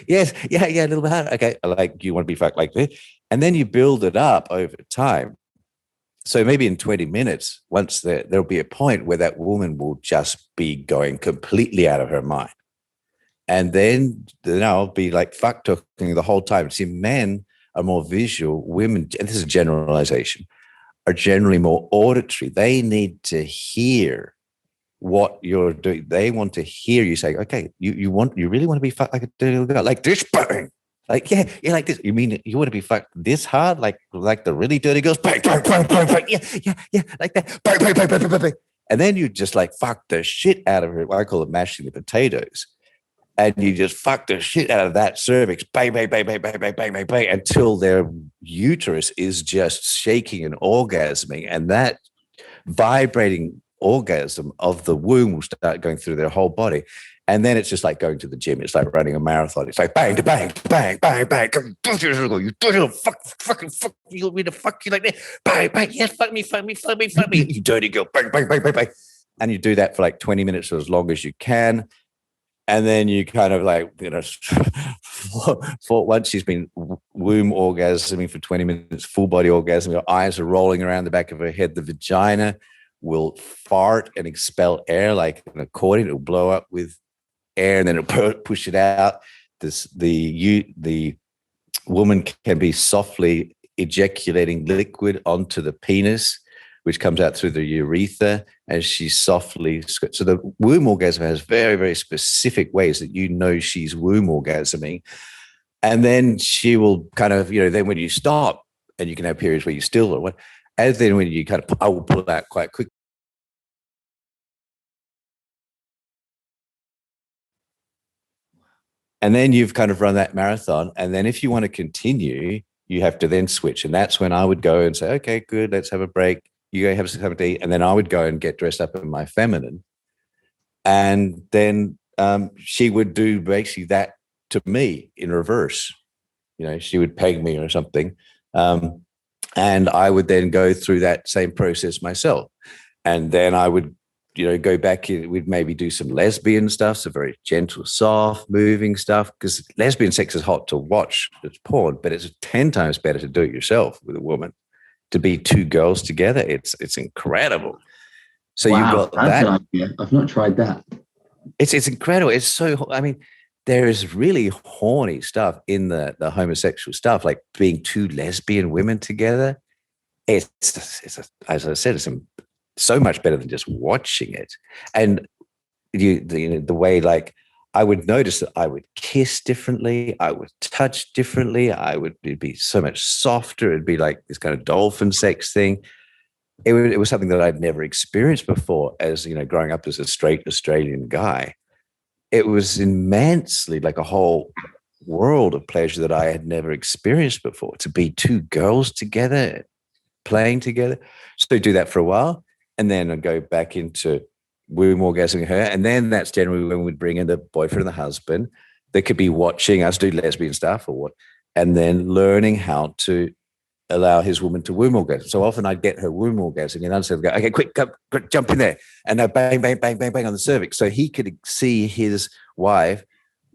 A: Yes, yeah, a little bit harder. Okay, you want to be fucked like this, and then you build it up over time. So maybe in 20 minutes, once there'll be a point where that woman will just be going completely out of her mind, and then I'll be like fuck talking the whole time. See, men are more visual. Women, and this is a generalization, are generally more auditory. They need to hear what you're doing. They want to hear you say, okay, you really want to be fucked like a dirty little girl, like this, bang. Like, yeah, like this. You mean you want to be fucked this hard? Like the really dirty girls, bang, bang, bang, bang, bang. Yeah, like that. Bang, bang, bang. And then you just like fuck the shit out of her. I call it mashing the potatoes. and you just fuck the shit out of that cervix, bang, bang, bang, bang, bang, bang, bang, bang, bang, until their uterus is just shaking and orgasming. And that vibrating orgasm of the womb will start going through their whole body. And then it's just like going to the gym. It's like running a marathon. It's like bang to bang, bang, bang, bang. You fucking fuck you, me to fuck you like that. Bang, bang, yes, fuck me. You dirty girl. Bang, bang, bang, bang, bang. And you do that for like 20 minutes or as long as you can. And then you kind of like, for once she's been womb orgasming for 20 minutes, full body orgasm, her eyes are rolling around the back of her head. The vagina will fart and expel air like an accordion. It'll blow up with air and then it'll push it out. The woman can be softly ejaculating liquid onto the penis, which comes out through the urethra as she softly. So the womb orgasm has very, very specific ways that she's womb orgasming. And then she will kind of, then when you stop, and you can have periods where you still or what, and then when you kind of, I will pull out quite quickly. And then you've kind of run that marathon. And then if you want to continue, you have to then switch. And that's when I would go and say, okay, good, let's have a break. You go have something to eat. And then I would go and get dressed up in my feminine. And then she would do basically that to me in reverse. She would peg me or something. And I would then go through that same process myself. And then I would, go back in, we'd maybe do some lesbian stuff, so very gentle, soft, moving stuff, because lesbian sex is hot to watch. It's porn, but it's 10 times better to do it yourself with a woman. To be two girls together, it's incredible. So
B: wow,
A: you've got that.
B: An idea. I've not tried that.
A: It's incredible. It's so, there is really horny stuff in the homosexual stuff, like being two lesbian women together. It's as I said, it's so much better than just watching it. And the way, like, I would notice that I would kiss differently, I would touch differently, it'd be so much softer. It'd be like this kind of dolphin sex thing. It was something that I'd never experienced before as, growing up as a straight Australian guy. It was immensely like a whole world of pleasure that I had never experienced before, to be two girls together, playing together. So do that for a while. And then I'd go back into womb orgasming her. And then that's generally when we'd bring in the boyfriend and the husband. They could be watching us do lesbian stuff or what, and then learning how to allow his woman to womb orgasm. So often I'd get her womb orgasm and I'd say, okay, quick, jump in there. And I'd bang, bang, bang, bang, bang on the cervix. So he could see his wife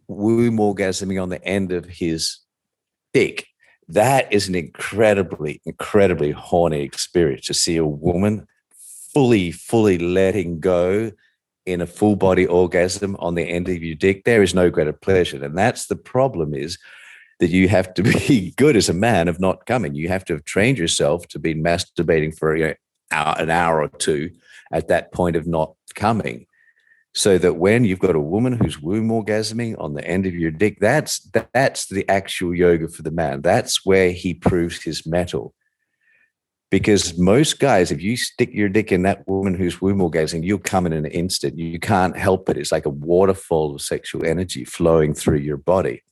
A: womb orgasming on the end of his dick. That is an incredibly, incredibly horny experience, to see a woman fully letting go in a full body orgasm on the end of your dick. There is no greater pleasure. And that's the problem, is that you have to be good as a man of not coming. You have to have trained yourself to be masturbating for an hour or two at that point of not coming. So that when you've got a woman who's womb orgasming on the end of your dick, that's the actual yoga for the man. That's where he proves his mettle. Because most guys, if you stick your dick in that woman who's womb orgasming, you'll come in an instant. You can't help it. It's like a waterfall of sexual energy flowing through your body.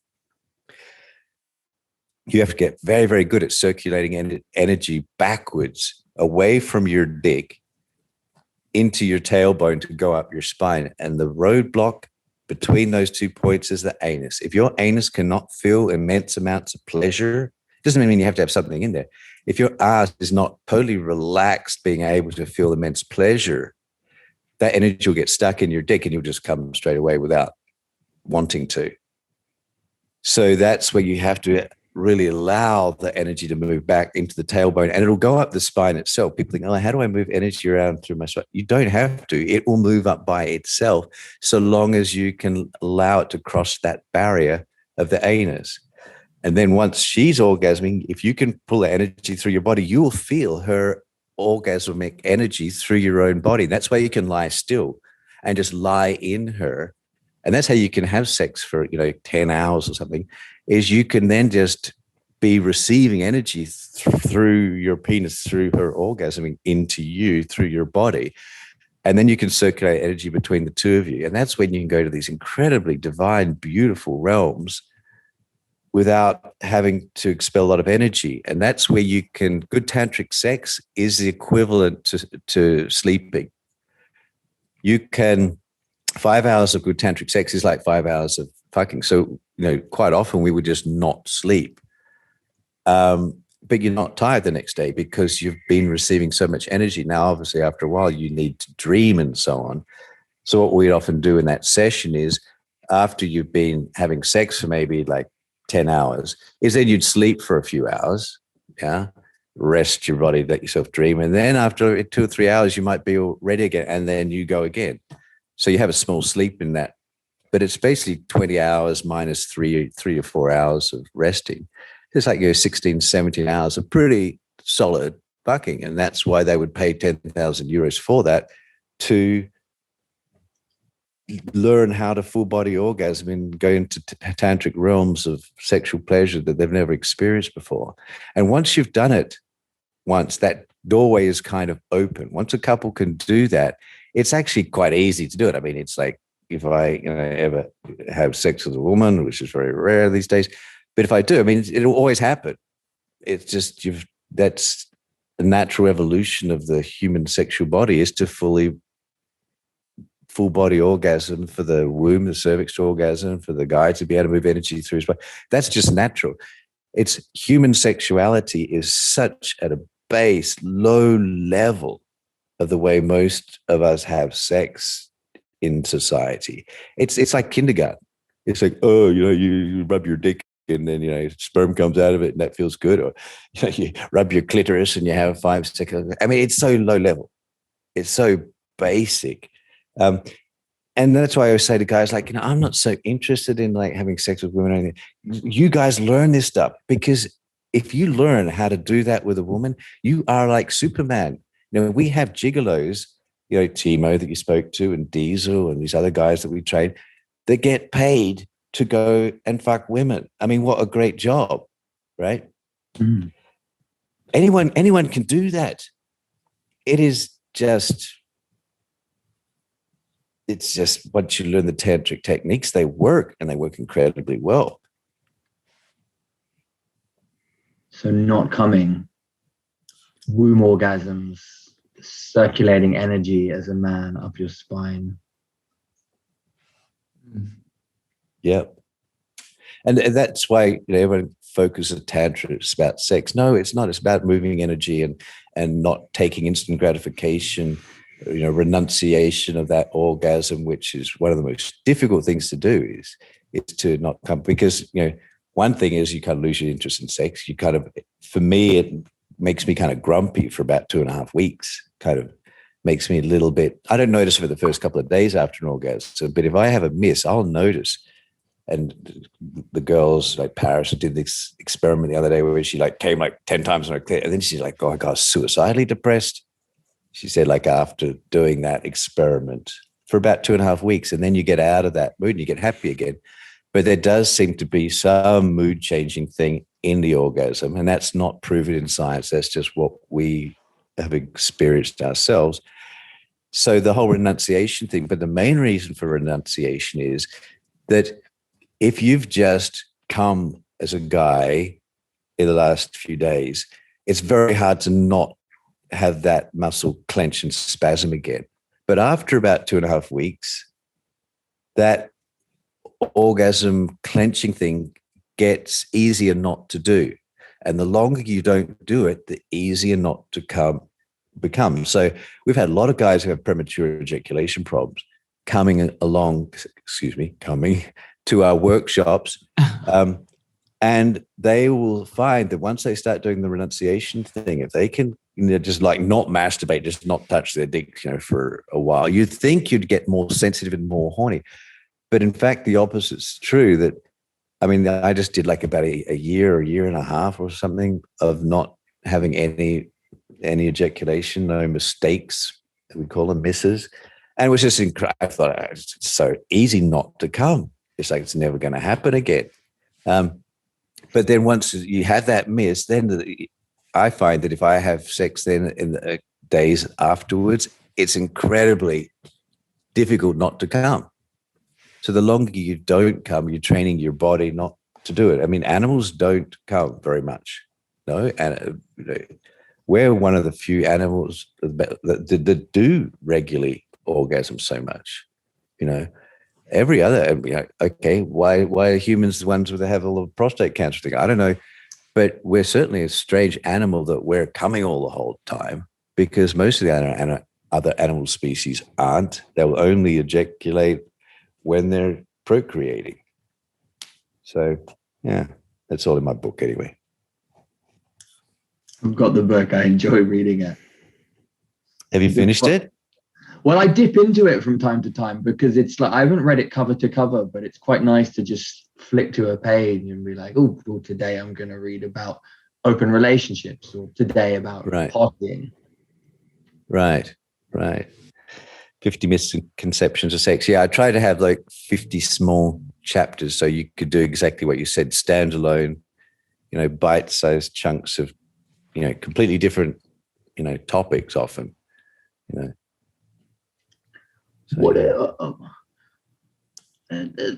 A: You have to get very, very good at circulating energy backwards, away from your dick, into your tailbone to go up your spine. And the roadblock between those 2 points is the anus. If your anus cannot feel immense amounts of pleasure, it doesn't mean you have to have something in there. If your ass is not totally relaxed, being able to feel immense pleasure, that energy will get stuck in your dick and you'll just come straight away without wanting to. So that's where you have to really allow the energy to move back into the tailbone, and it'll go up the spine itself. People think, oh, how do I move energy around through my spine? You don't have to. It will move up by itself, so long as you can allow it to cross that barrier of the anus. And then once she's orgasming, if you can pull the energy through your body, you will feel her orgasmic energy through your own body. That's why you can lie still and just lie in her. And that's how you can have sex for, 10 hours or something, is you can then just be receiving energy through your penis, through her orgasming into you, through your body. And then you can circulate energy between the two of you. And that's when you can go to these incredibly divine, beautiful realms without having to expel a lot of energy. And that's where you can, good tantric sex is the equivalent to sleeping. You can, 5 hours of good tantric sex is like 5 hours of fucking. So, quite often we would just not sleep. But you're not tired the next day because you've been receiving so much energy. Now, obviously, after a while, you need to dream and so on. So what we'd often do in that session is, after you've been having sex for maybe like 10 hours, is then you'd sleep for a few hours, rest your body, let yourself dream. And then after 2 or 3 hours, you might be all ready again, and then you go again. So you have a small sleep in that. But it's basically 20 hours minus 3 or 4 hours of resting. It's like 16, 17 hours of pretty solid fucking. And that's why they would pay 10,000 euros for that, to learn how to full body orgasm and go into tantric realms of sexual pleasure that they've never experienced before. And once you've done it once, that doorway is kind of open. Once a couple can do that, it's actually quite easy to do it. I mean, it's like, if I ever have sex with a woman, which is very rare these days, but if I do, I mean, it'll always happen. It's just, that's the natural evolution of the human sexual body, is to full body orgasm, for the womb, the cervix to orgasm, for the guy to be able to move energy through his body. That's just natural. It's human sexuality is such at a base, low level of the way most of us have sex in society. It's like kindergarten. It's like, you rub your dick and then, sperm comes out of it and that feels good. Or, you rub your clitoris and you have 5 seconds. I mean, it's so low level. It's so basic. And that's why I always say to guys, like, I'm not so interested in like having sex with women or anything. You guys learn this stuff, because if you learn how to do that with a woman, you are like Superman. We have gigolos, Timo that you spoke to, and Diesel and these other guys that we train, that get paid to go and fuck women. I mean, what a great job, right?
B: Mm.
A: Anyone can do that. It's just once you learn the tantric techniques, they work, and they work incredibly well.
B: So not coming, womb orgasms, circulating energy as a man up your spine.
A: Yep. And that's why everyone focuses Tantra, it's about sex. No, it's not. It's about moving energy and not taking instant gratification, renunciation of that orgasm, which is one of the most difficult things to do, is to not come, because, one thing is you kind of lose your interest in sex. You kind of, for me, it makes me kind of grumpy for about 2.5 weeks, kind of makes me a little bit, I don't notice for the first couple of days after an orgasm, but if I have a miss, I'll notice. And the girls, like Paris, did this experiment the other day where she like came like 10 times on her clit, and then she's like, oh, I got suicidally depressed. She said, like, after doing that experiment for about 2.5 weeks, and then you get out of that mood and you get happy again. But there does seem to be some mood changing thing in the orgasm, and that's not proven in science. That's just what we have experienced ourselves. So the whole renunciation thing, but the main reason for renunciation is that if you've just come as a guy in the last few days, it's very hard to not have that muscle clench and spasm again. But after about 2.5 weeks, that orgasm clenching thing gets easier not to do. And the longer you don't do it, the easier not to become. So we've had a lot of guys who have premature ejaculation problems coming to our workshops. And they will find that once they start doing the renunciation thing, if they can just like not masturbate, just not touch their dick, for a while, you'd think you'd get more sensitive and more horny. But in fact, the opposite's true. That, I mean, I just did like about a year and a half or something of not having any ejaculation, no mistakes, we call them misses. And it was just incredible. I thought, it's so easy not to come. It's like, it's never going to happen again. But then once you have that miss, then I find that if I have sex then in the days afterwards, it's incredibly difficult not to come. So the longer you don't come, you're training your body not to do it. I mean, animals don't come very much. No, and we're one of the few animals that do regularly orgasm so much. Every other, okay, why are humans the ones that have all the prostate cancer thing? I don't know, but we're certainly a strange animal that we're coming all the whole time, because most of the other animal species aren't. They'll only ejaculate when they're procreating. So, yeah, that's all in my book anyway.
B: I've got the book. I enjoy reading it.
A: Have you finished it?
B: Well, I dip into it from time to time, because it's like I haven't read it cover to cover, but it's quite nice to just flick to a page and be like, oh, today I'm going to read about open relationships, or today about polyamorous.
A: Right. 50 misconceptions of sex. Yeah, I try to have like 50 small chapters so you could do exactly what you said, standalone, bite-sized chunks of, completely different, topics often, So,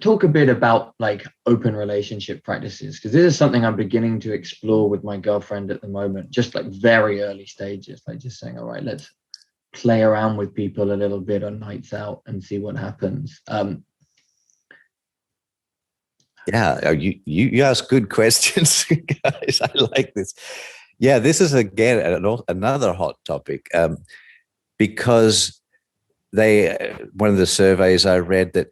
B: talk a bit about like open relationship practices, because this is something I'm beginning to explore with my girlfriend at the moment, just like very early stages, like just saying, all right, let's play around with people a little bit on nights out and see what happens.
A: Yeah, you ask good questions, guys. I like this. Yeah, this is again another hot topic, because one of the surveys I read that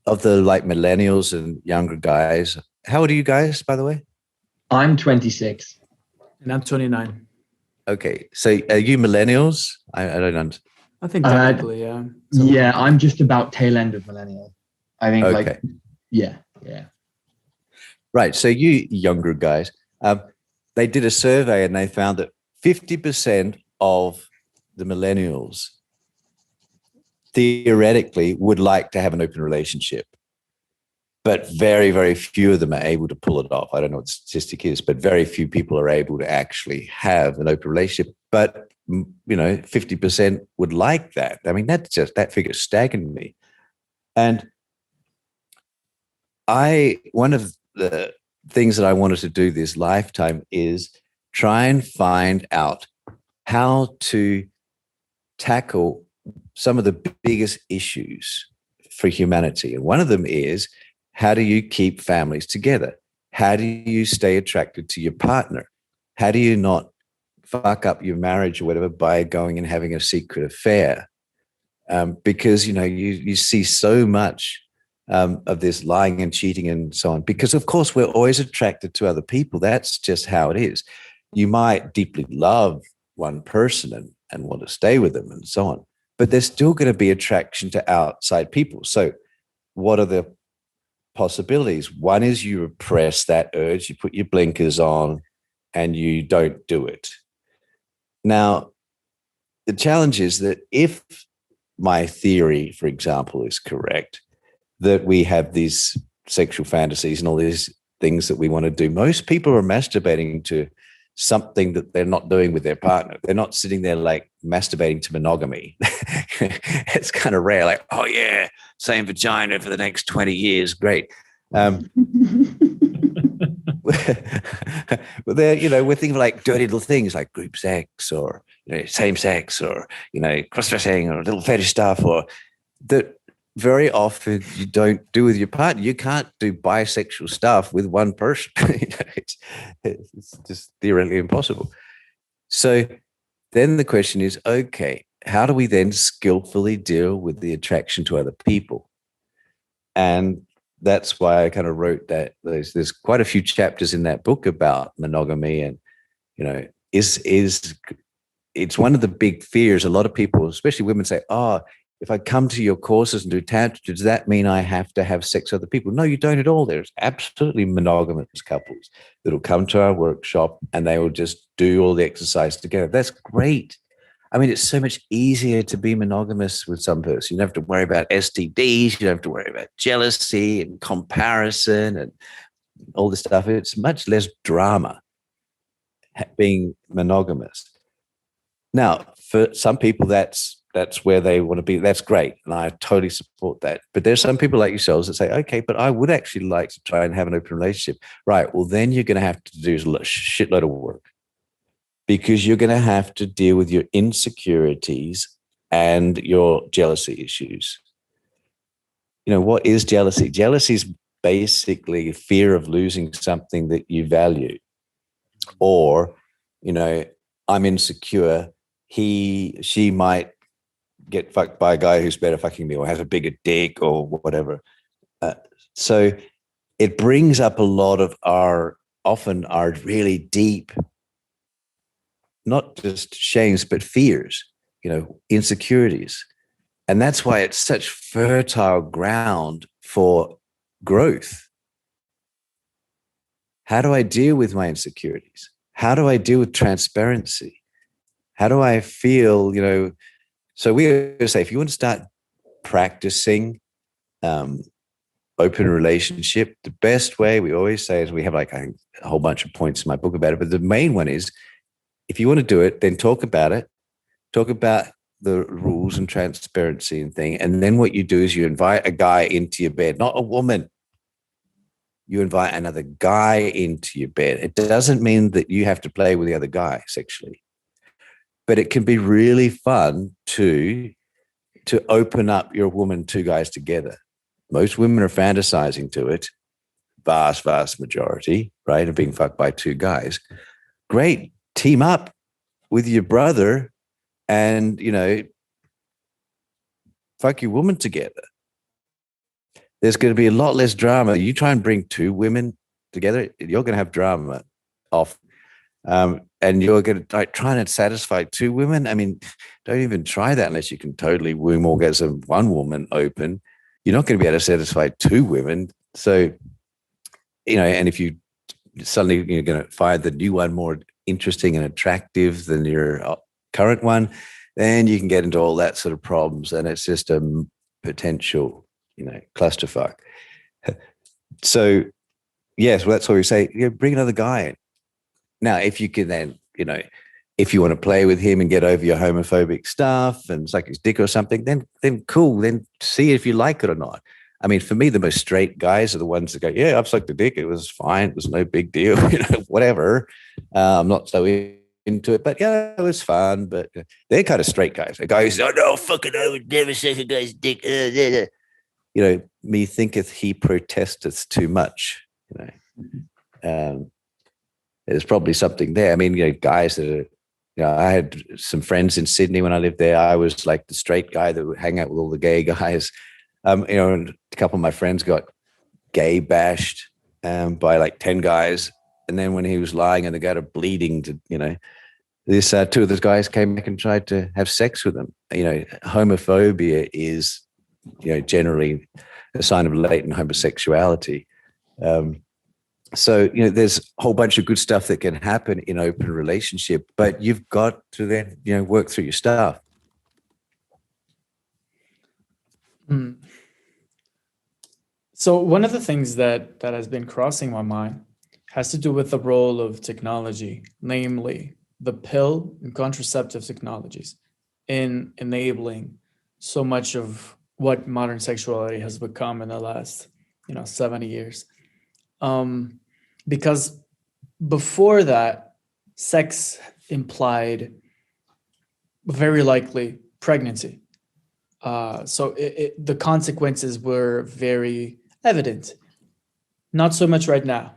A: of the like millennials and younger guys. How old are you guys, by the way?
B: I'm 26.
C: And I'm 29.
A: Okay, so are you millennials? I don't understand.
C: I think technically, yeah.
B: Yeah, I'm just about tail end of millennial. I think yeah.
A: Right, so you younger guys, they did a survey and they found that 50% of the millennials theoretically would like to have an open relationship, but very, very few of them are able to pull it off. I don't know what the statistic is, but very few people are able to actually have an open relationship. But 50% would like that. I mean, that figure staggered me. And one of the things that I wanted to do this lifetime is try and find out how to tackle some of the biggest issues for humanity. And one of them is, how do you keep families together? How do you stay attracted to your partner? How do you not fuck up your marriage or whatever by going and having a secret affair? Because, you see so much of this lying and cheating and so on, because of course we're always attracted to other people. That's just how it is. You might deeply love one person and want to stay with them and so on, but there's still going to be attraction to outside people. So what are the possibilities? One is you repress that urge, you put your blinkers on and you don't do it. Now, the challenge is that if my theory, for example, is correct, that we have these sexual fantasies and all these things that we want to do, most people are masturbating to something that they're not doing with their partner. They're not sitting there like masturbating to monogamy. It's kind of rare, like, oh yeah, same vagina for the next 20 years. Great. But they're, we're thinking like dirty little things like group sex or same sex or cross-dressing or little fetish stuff, or that very often you don't do with your partner. You can't do bisexual stuff with one person. It's just theoretically impossible. So then the question is, okay, how do we then skillfully deal with the attraction to other people? And that's why I kind of wrote that. There's quite a few chapters in that book about monogamy, and it's one of the big fears. A lot of people, especially women, say, "Oh, if I come to your courses and do Tantra, does that mean I have to have sex with other people?" No, you don't at all. There's absolutely monogamous couples that'll come to our workshop and they will just do all the exercise together. That's great. I mean, it's so much easier to be monogamous with some person. You don't have to worry about STDs. You don't have to worry about jealousy and comparison and all this stuff. It's much less drama being monogamous. Now, for some people, that's where they want to be. That's great. And I totally support that. But there's some people like yourselves that say, okay, but I would actually like to try and have an open relationship. Right. Well, then you're going to have to do a shitload of work, because you're going to have to deal with your insecurities and your jealousy issues. What is jealousy? Jealousy is basically fear of losing something that you value. Or, I'm insecure. She might get fucked by a guy who's better fucking me, or has a bigger dick, or whatever. So it brings up a lot of often our really deep, not just shames, but fears, insecurities. And that's why it's such fertile ground for growth. How do I deal with my insecurities? How do I deal with transparency? How do I feel, So we always say, if you want to start practicing open relationship, the best way, we always say, is, we have like a whole bunch of points in my book about it, but the main one is, if you want to do it, then talk about it. Talk about the rules and transparency and thing. And then what you do is you invite a guy into your bed, not a woman. You invite another guy into your bed. It doesn't mean that you have to play with the other guy sexually, but it can be really fun to open up your woman, two guys together. Most women are fantasizing to it. Vast majority, right, of being fucked by two guys. Great. Team up with your brother and, fuck your woman together. There's going to be a lot less drama. You try and bring two women together, you're going to have drama off. And you're going to try and satisfy two women. I mean, don't even try that unless you can totally womb orgasm one woman open. You're not going to be able to satisfy two women. So, and if you suddenly you're going to find the new one more interesting and attractive than your current one, then you can get into all that sort of problems, and it's just a potential, clusterfuck. So, yes, well, that's what we say. Bring another guy in. Now, if you can then, if you want to play with him and get over your homophobic stuff and suck his dick or something, then cool. Then see if you like it or not. I mean, for me, the most straight guys are the ones that go, yeah, I've sucked a dick. It was fine. It was no big deal. Whatever. I'm not so into it, but yeah, it was fun. But they're kind of straight guys. A guy who's, oh no, fucking, I would never suck a guy's dick. Me thinketh he protesteth too much. There's probably something there. I mean, guys that are, I had some friends in Sydney when I lived there. I was like the straight guy that would hang out with all the gay guys. And a couple of my friends got gay bashed by like 10 guys. And then when he was lying and they got a bleeding to, this two of those guys came back and tried to have sex with them. Homophobia is, generally a sign of latent homosexuality. So, there's a whole bunch of good stuff that can happen in open relationship, but you've got to then, work through your stuff.
C: So one of the things that has been crossing my mind has to do with the role of technology, namely the pill and contraceptive technologies, in enabling so much of what modern sexuality has become in the last, 70 years. Because before that, sex implied very likely pregnancy. So the consequences were very evident. Not so much right now.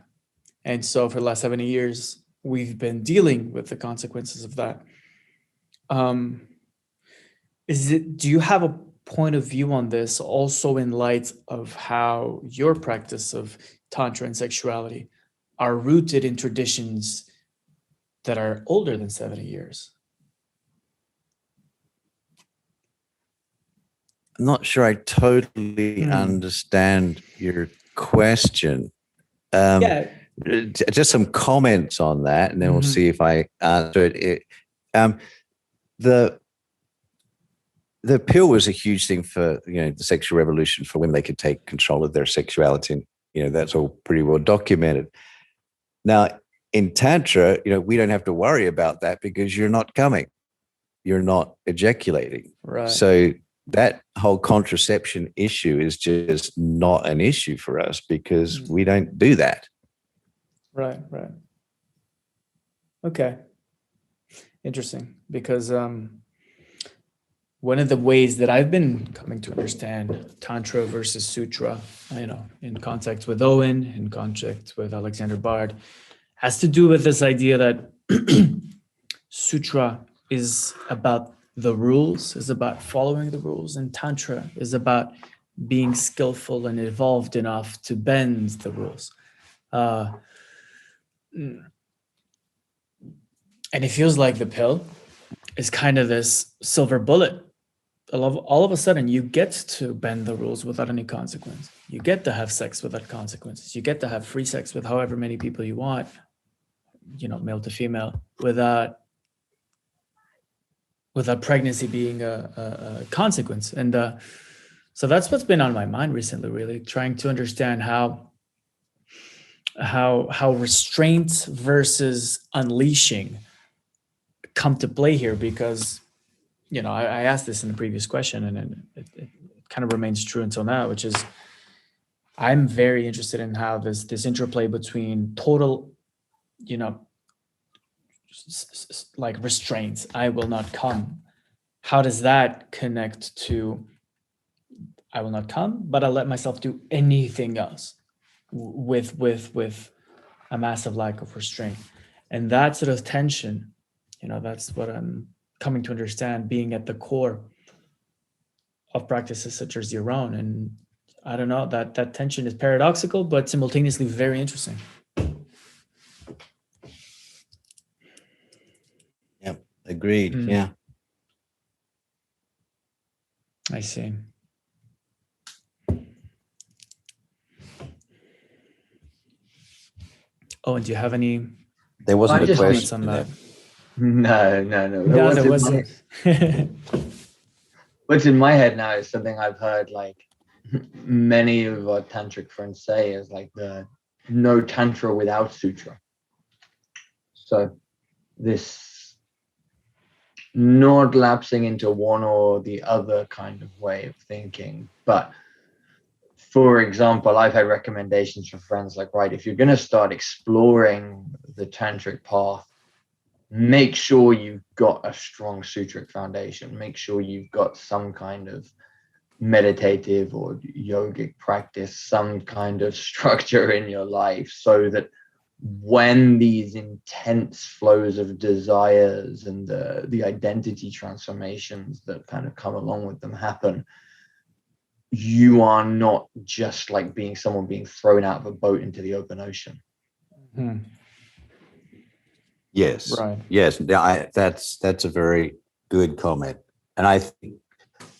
C: And so for the last 70 years, we've been dealing with the consequences of that. Do you have a point of view on this, also in light of how your practice of Tantra and sexuality are rooted in traditions that are older than 70 years?
A: I'm not sure I totally understand your question. Just some comments on that, and then we'll see if I answer it. The pill was a huge thing for the sexual revolution, for when they could take control of their sexuality. And, that's all pretty well documented. Now, in Tantra, we don't have to worry about that because you're not coming. you're not ejaculating.
C: Right.
A: So that whole contraception issue is just not an issue for us because we don't do that.
C: Right. Okay. Interesting, because one of the ways that I've been coming to understand Tantra versus Sutra, in context with Owen, in context with Alexander Bard, has to do with this idea that Sutra is about the rules, is about following the rules, and Tantra is about being skillful and evolved enough to bend the rules. And it feels like the pill is kind of this silver bullet. All of a sudden, you get to bend the rules without any consequence. You get to have sex without consequences. You get to have free sex with however many people you want, male to female, without pregnancy being a consequence. And so that's what's been on my mind recently, really, trying to understand how restraint versus unleashing come to play here, because I asked this in the previous question, and it kind of remains true until now, which is I'm very interested in how this interplay between total, like restraints, I will not come. How does that connect to I will not come, but I'll let myself do anything else with a massive lack of restraint? And that sort of tension, that's what I'm coming to understand being at the core of practices such as your own. And I don't know, that tension is paradoxical, but simultaneously very interesting.
A: Yep, agreed. Yeah.
C: I see. Oh, and do you have any?
A: There wasn't a question
C: on that.
B: No.
C: No, there wasn't.
B: What's in my head now is something I've heard like many of our tantric friends say is like the no tantra without sutra. So this not lapsing into one or the other kind of way of thinking. But for example, I've had recommendations from friends like, right, if you're going to start exploring the tantric path, make sure you've got a strong sutric foundation. Make sure you've got some kind of meditative or yogic practice, some kind of structure in your life, so that when these intense flows of desires and the identity transformations that kind of come along with them happen, you are not just like someone being thrown out of a boat into the open ocean.
C: Mm-hmm.
A: Yes.
C: Right.
A: Yes. That's a very good comment. And I think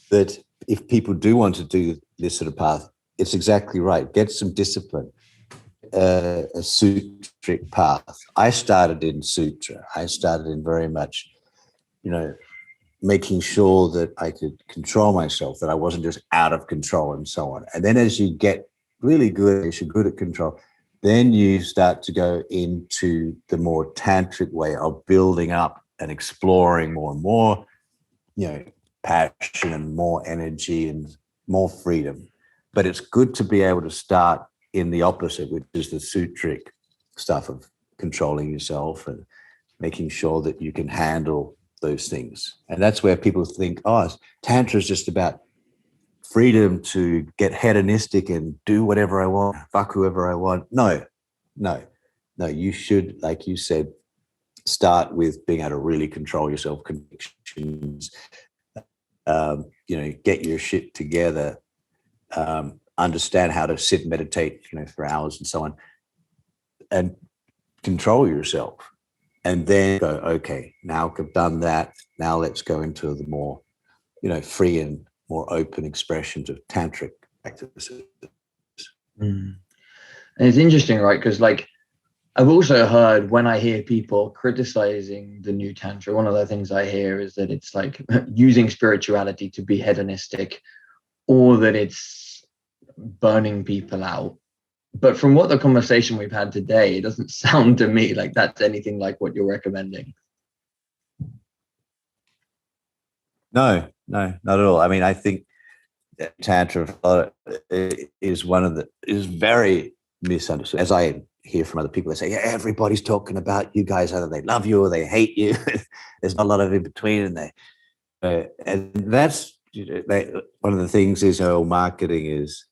A: that if people do want to do this sort of path, it's exactly right. Get some discipline, a sutric path. I started in sutra. I started in very much, making sure that I could control myself, that I wasn't just out of control and so on. And then as you get really good, as you're good at control, then you start to go into the more tantric way of building up and exploring more and more, passion and more energy and more freedom. But it's good to be able to start in the opposite, which is the sutric stuff of controlling yourself and making sure that you can handle those things. And that's where people think, Tantra is just about freedom to get hedonistic and do whatever I want, fuck whoever I want. No, you should, like you said, start with being able to really control yourself, convictions, get your shit together, understand how to sit and meditate, for hours and so on, and control yourself. And then go, okay, now I've done that. Now let's go into the more, free and more open expressions of tantric practices.
B: And it's interesting, right? Because I've also heard, when I hear people criticizing the new tantra, one of the things I hear is that it's like using spirituality to be hedonistic, or that it's burning people out. But from what the conversation we've had today, it doesn't sound to me like that's anything like what you're recommending.
A: No, not at all. I mean, I think that Tantra is very misunderstood. As I hear from other people, they say, yeah, everybody's talking about you guys, either they love you or they hate you. There's not a lot of in between, and that's one of the things is marketing is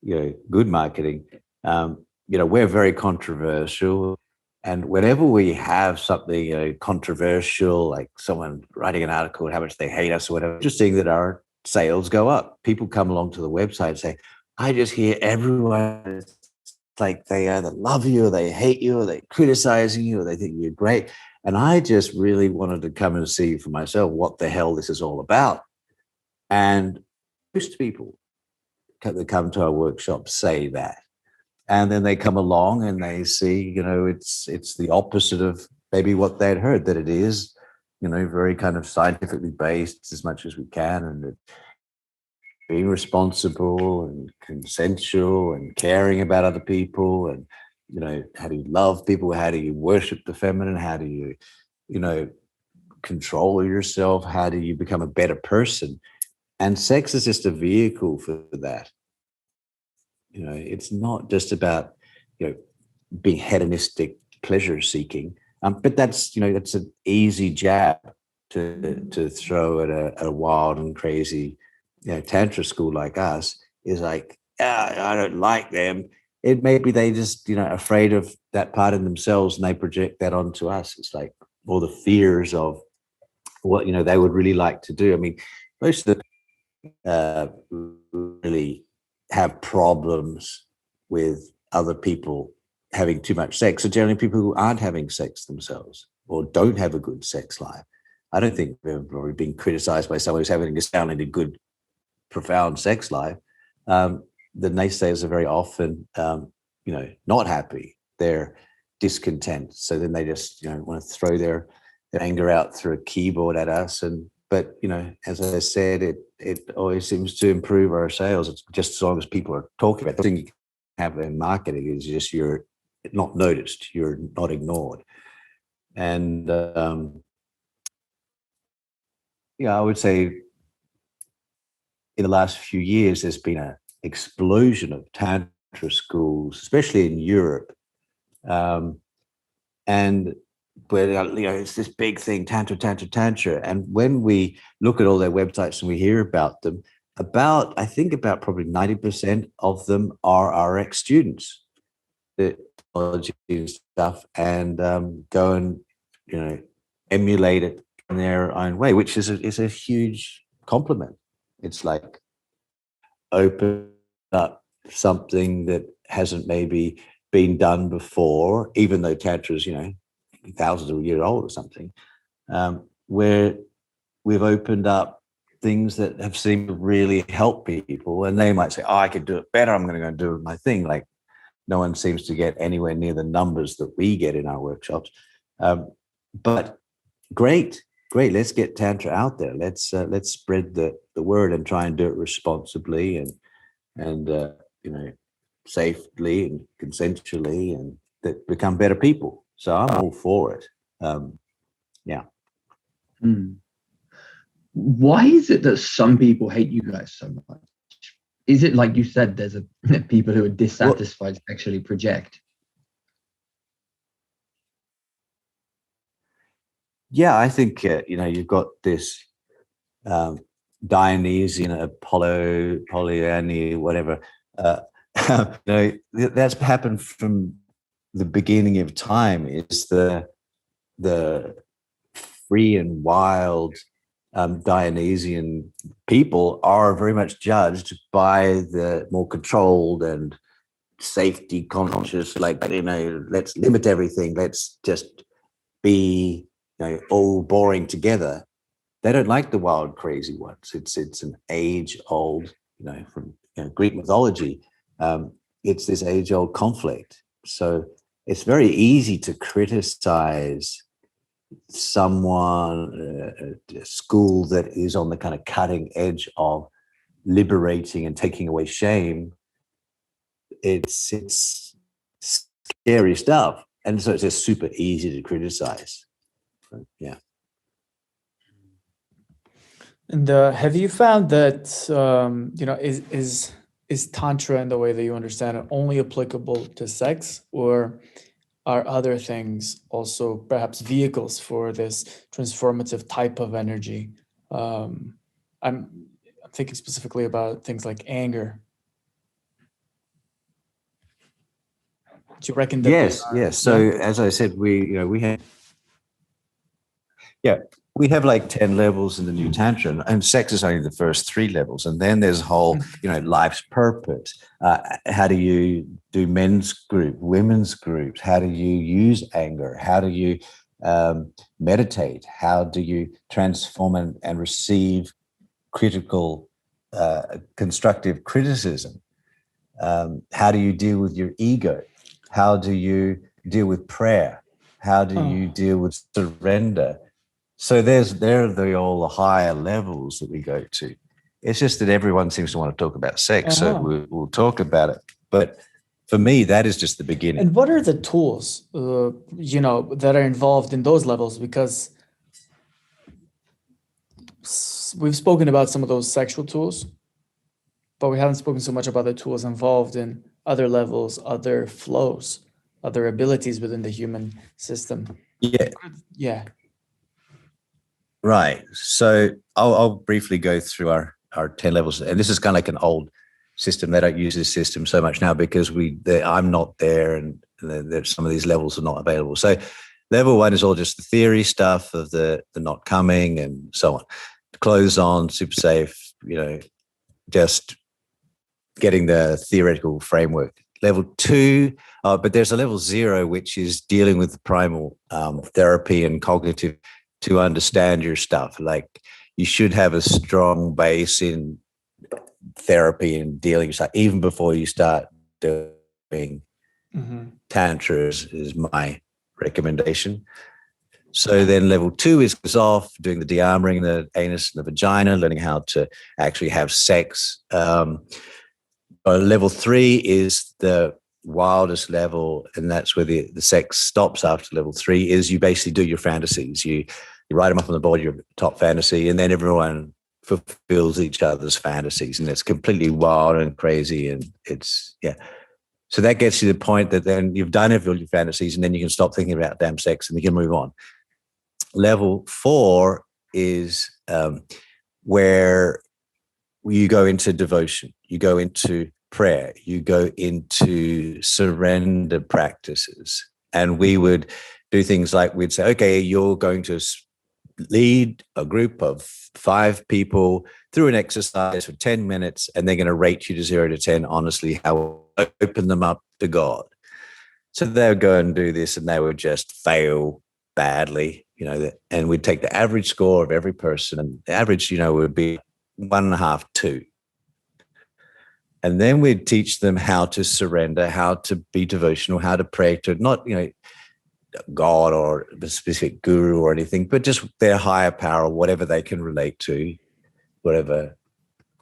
A: good marketing. We're very controversial, and whenever we have something controversial, like someone writing an article how much they hate us or whatever, interesting that our sales go up. People come along to the website and say, I just hear everyone like they either love you or they hate you or they're criticizing you or they think you're great. And I just really wanted to come and see for myself what the hell this is all about. And most people that come to our workshops say that. And then they come along and they see, it's the opposite of maybe what they'd heard, that it is, very kind of scientifically based as much as we can, and being responsible and consensual and caring about other people, and how do you love people, how do you worship the feminine, how do you control yourself, how do you become a better person. And sex is just a vehicle for that. It's not just about being hedonistic pleasure seeking, but that's that's an easy jab to throw at a wild and crazy Tantra school like us. Is like, I don't like them. It maybe they just afraid of that part in themselves, and they project that onto us. It's like all the fears of what they would really like to do. I mean, most of the really have problems with other people having too much sex are generally people who aren't having sex themselves or don't have a good sex life. I don't think we've probably been criticized by someone who's having a sounding good, profound sex life. The naysayers are very often, not happy. They're discontent. So then they just, want to throw their anger out through a keyboard at us. But as I said, it always seems to improve our sales. It's just as long as people are talking about it. The thing you have in marketing is just you're not noticed, you're not ignored. And I would say in the last few years, there's been an explosion of Tantra schools, especially in Europe. And where it's this big thing, Tantra. And when we look at all their websites and we hear about them, I think about probably 90% of them are RX students that and stuff, and go and emulate it in their own way, which is a huge compliment. It's like open up something that hasn't maybe been done before, even though Tantra is thousands of years old or something, where we've opened up things that have seemed to really help people, and they might say, I could do it better, I'm going to go and do my thing. Like, no one seems to get anywhere near the numbers that we get in our workshops, but great, let's get Tantra out there. Let's spread the word and try and do it responsibly and safely and consensually, and that become better people. So I'm all for it.
B: Why is it that some people hate you guys so much? Is it like you said, there's people who are dissatisfied actually project?
A: Yeah, I think you've got this Dionysian, Apollo, Polyany, whatever. That's happened from the beginning of time. Is the free and wild Dionysian people are very much judged by the more controlled and safety conscious, like, let's limit everything. Let's just be, all boring together. They don't like the wild, crazy ones. It's an age old, from Greek mythology. It's this age old conflict. So it's very easy to criticize someone, a school that is on the kind of cutting edge of liberating and taking away shame. It's scary stuff, and so it's just super easy to criticize. Yeah.
C: And have you found that is Tantra, in the way that you understand it, only applicable to sex, or are other things also perhaps vehicles for this transformative type of energy? I'm thinking specifically about things like anger. Do you reckon that
A: Yes. So as I said, we have like 10 levels in the new Tantra, and sex is only the first 3 levels. And then there's whole, life's purpose. How do you do men's group, women's groups? How do you use anger? How do you meditate? How do you transform and receive critical, constructive criticism? How do you deal with your ego? How do you deal with prayer? How do you deal with surrender? So there are all the higher levels that we go to. It's just that everyone seems to want to talk about sex, so we'll talk about it. But for me, that is just the beginning.
C: And what are the tools, that are involved in those levels? Because we've spoken about some of those sexual tools, but we haven't spoken so much about the tools involved in other levels, other flows, other abilities within the human system. Yeah.
A: Right. So I'll briefly go through our 10 levels. And this is kind of like an old system. They don't use this system so much now because I'm not there, and some of these levels are not available. So level 1 is all just the theory stuff of the not coming and so on. Clothes on, super safe, just getting the theoretical framework. Level 2, but there's a level 0, which is dealing with the primal therapy and cognitive to understand your stuff. Like, you should have a strong base in therapy and dealing with stuff even before you start doing Tantra is my recommendation. So then level 2 is off, doing the de-armouring, the anus and the vagina, learning how to actually have sex. Level 3 is the wildest level, and that's where the sex stops after level 3, is you basically do your fantasies. You write them up on the board, your top fantasy, and then everyone fulfills each other's fantasies, and it's completely wild and crazy. And so that gets you to the point that then you've done all your fantasies, and then you can stop thinking about damn sex and you can move on. Level 4 is where you go into devotion, you go into prayer, you go into surrender practices. And we would do things like, we'd say, okay, you're going to lead a group of 5 people through an exercise for 10 minutes, and they're going to rate you to 0 to 10, honestly, how open them up to God. So they would go and do this, and they would just fail badly, and we'd take the average score of every person, and the average, would be 1.5, 2. And then we'd teach them how to surrender, how to be devotional, how to pray to not, God or a specific guru or anything, but just their higher power, whatever they can relate to, whatever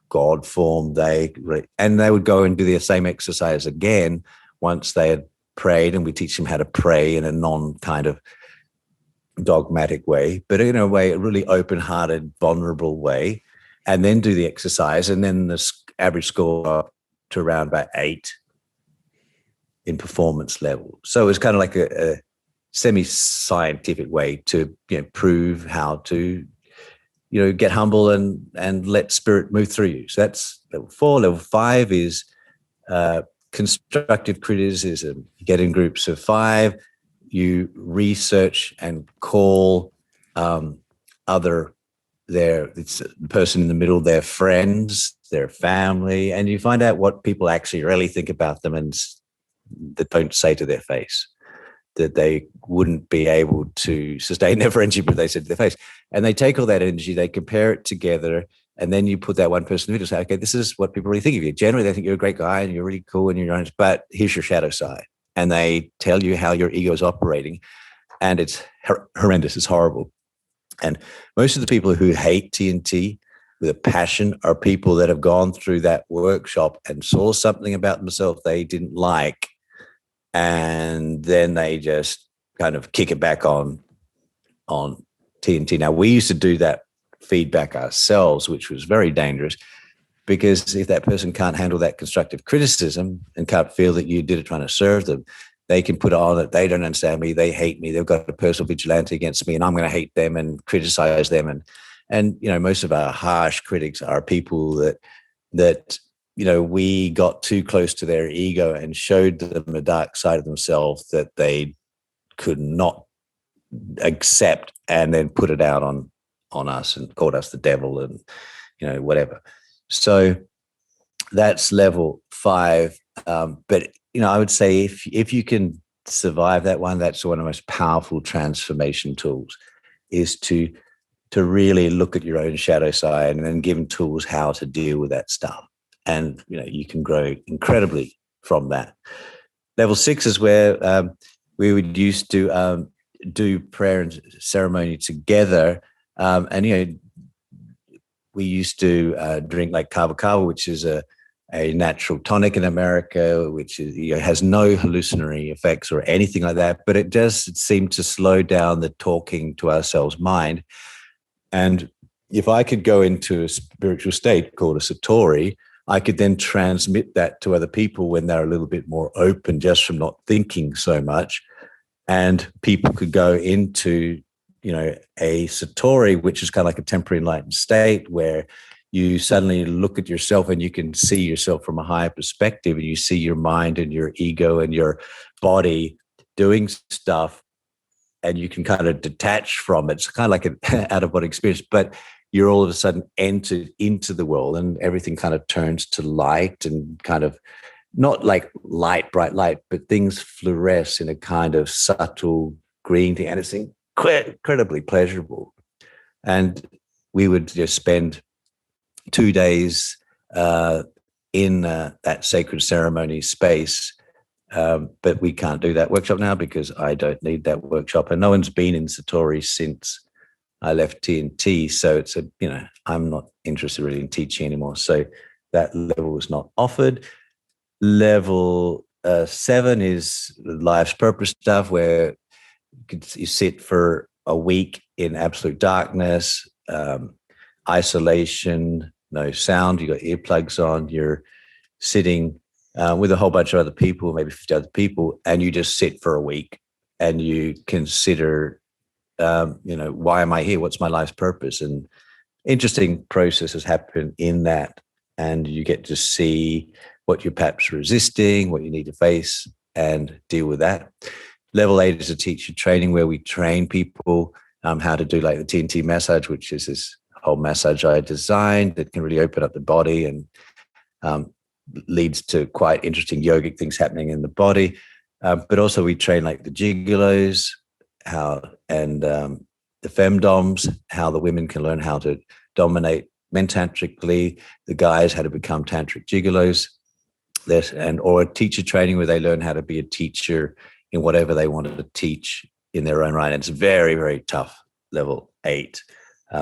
A: God form and they would go and do the same exercise again once they had prayed, and we teach them how to pray in a non kind of dogmatic way, but in a way, a really open-hearted, vulnerable way, and then do the exercise, and then the average score up to around about 8 in performance level. So it's kind of like a semi-scientific way to prove how to get humble and let spirit move through you. So that's level 4. Level 5 is constructive criticism. You get in groups of 5. You research and call it's the person in the middle, their friends, their family, and you find out what people actually really think about them and that don't say to their face, that they wouldn't be able to sustain their friendship if they said to their face. And they take all that energy, they compare it together, and then you put that one person in the middle and say, okay, this is what people really think of you. Generally, they think you're a great guy and you're really cool and you're honest, but here's your shadow side. And they tell you how your ego is operating, and it's horrendous. It's horrible. And most of the people who hate TNT with a passion are people that have gone through that workshop and saw something about themselves they didn't like, and then they just kind of kick it back on TNT. Now, we used to do that feedback ourselves, which was very dangerous, because if that person can't handle that constructive criticism and can't feel that you did it trying to serve them, they can put on that they don't understand me, they hate me, they've got a personal vigilante against me, and I'm going to hate them and criticize them. And most of our harsh critics are people that we got too close to their ego and showed them a dark side of themselves that they could not accept, and then put it out on us and called us the devil and whatever. So that's level 5. But I would say if you can survive that one, that's one of the most powerful transformation tools, is to really look at your own shadow side and then give them tools how to deal with that stuff. And you can grow incredibly from that. Level 6 is where we would used to do prayer and ceremony together, and we used to drink like kava kava, which is a natural tonic in America, which is, has no hallucinatory effects or anything like that, but it just seemed to slow down the talking to ourselves mind. And if I could go into a spiritual state called a satori, I could then transmit that to other people when they're a little bit more open, just from not thinking so much. And people could go into, a satori, which is kind of like a temporary enlightened state, where you suddenly look at yourself and you can see yourself from a higher perspective, and you see your mind and your ego and your body doing stuff, and you can kind of detach from it. It's kind of like an out-of-body experience, but you're all of a sudden entered into the world, and everything kind of turns to light, and kind of not like light, bright light, but things fluoresce in a kind of subtle green thing, and it's incredibly pleasurable. And we would just spend 2 days in that sacred ceremony space. But we can't do that workshop now because I don't need that workshop, and no one's been in satori since I left TNT. So it's I'm not interested really in teaching anymore. So that level was not offered. Level 7 is life's purpose stuff, where you sit for a week in absolute darkness, isolation, no sound. You got earplugs on. You're sitting with a whole bunch of other people, maybe 50 other people, and you just sit for a week and you consider, why am I here? What's my life's purpose? And interesting processes happen in that, and you get to see what you're perhaps resisting, what you need to face, and deal with that. Level 8 is a teacher training, where we train people how to do like the TNT massage, which is this whole massage I designed that can really open up the body and leads to quite interesting yogic things happening in the body. But also we train like the gigolos, and the femdoms, how the women can learn how to dominate men tantrically, the guys how to become tantric gigolos, or a teacher training where they learn how to be a teacher in whatever they wanted to teach in their own right. And it's very, very tough, level 8.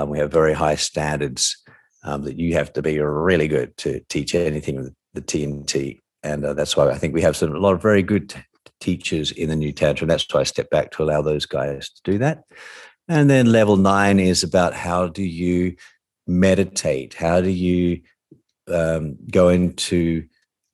A: We have very high standards that you have to be really good to teach anything with the TNT. And that's why I think we have a lot of very good teachers in the new Tantra. And that's why I stepped back to allow those guys to do that. And then level 9 is about how do you meditate? How do you go into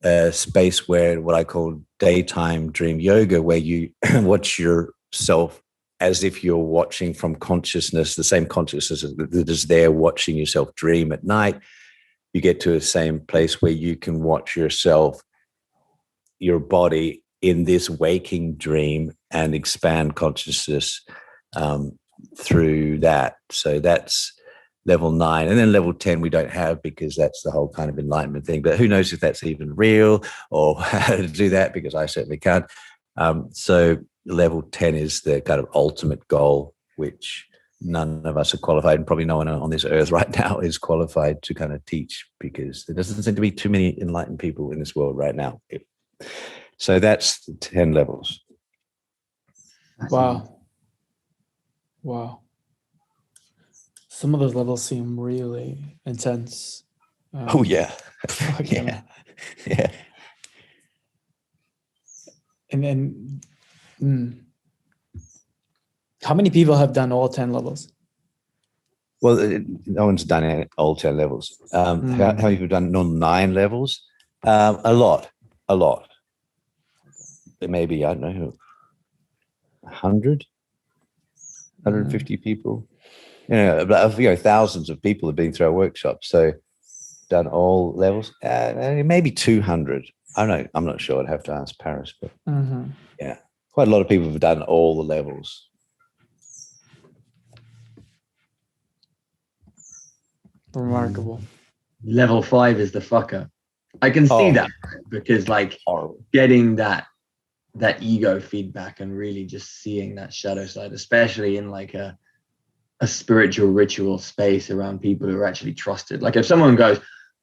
A: a space where what I call daytime dream yoga, where you watch yourself as if you're watching from consciousness, the same consciousness that is there watching yourself dream at night. You get to the same place where you can watch yourself, your body in this waking dream, and expand consciousness through that. So that's level 9. And then level 10 we don't have, because that's the whole kind of enlightenment thing. But who knows if that's even real or how to do that, because I certainly can't. So level 10 is the kind of ultimate goal, which none of us are qualified, and probably no one on this earth right now is qualified to kind of teach, because there doesn't seem to be too many enlightened people in this world right now. So that's the 10 levels.
C: Wow. Some of those levels seem really intense.
A: Oh yeah. Yeah.
C: And then how many people have done all 10 levels?
A: Well, no one's done all 10 levels. How many people have done all 9 levels? A lot. Maybe, I don't know, 100, 150 people. Thousands of people have been through our workshops. So done all levels. Maybe 200. I don't know. I'm not sure. I'd have to ask Paris, but yeah, quite a lot of people have done all the levels.
C: Remarkable.
B: Level 5 is the fucker. I can see that, because like getting that ego feedback and really just seeing that shadow side, especially in like a spiritual ritual space around people who are actually trusted. Like if someone goes,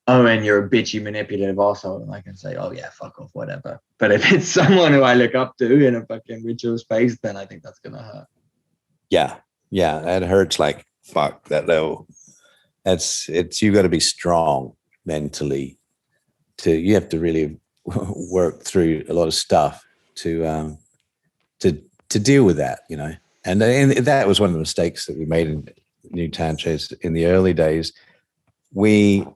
B: Owen, you're a bitchy, manipulative asshole, and I can say, oh yeah, fuck off, whatever. But if it's someone who I look up to in a fucking ritual space, then I think that's gonna hurt.
A: Yeah, that hurts like fuck, that level. It's you got to be strong mentally. You have to really work through a lot of stuff to deal with that, And that was one of the mistakes that we made in New Tantra. In the early days, we,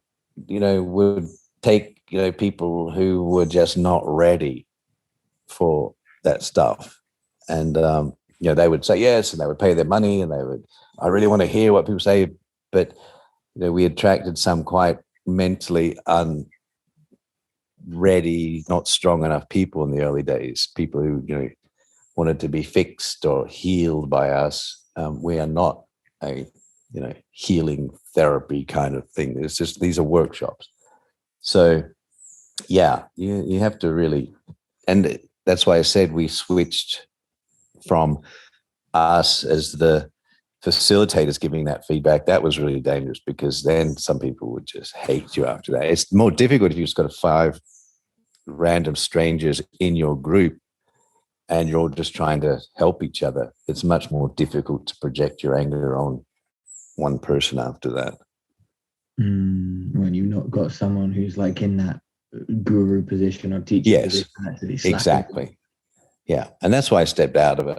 A: would take, people who were just not ready for that stuff, and they would say yes, and they would pay their money, and I really want to hear what people say, but we attracted some quite mentally unready, not strong enough people in the early days. People who wanted to be fixed or healed by us. We are not a healing therapy kind of thing. It's just, these are workshops. So yeah, you have to really, and that's why I said we switched from us as the facilitators giving that feedback. That was really dangerous, because then some people would just hate you after that. It's more difficult if you've just got 5 random strangers in your group and you're all just trying to help each other. It's much more difficult to project your anger on one person after that.
B: When you've not got someone who's like in that guru position or teacher position.
A: Exactly. Yeah, and that's why I stepped out of it.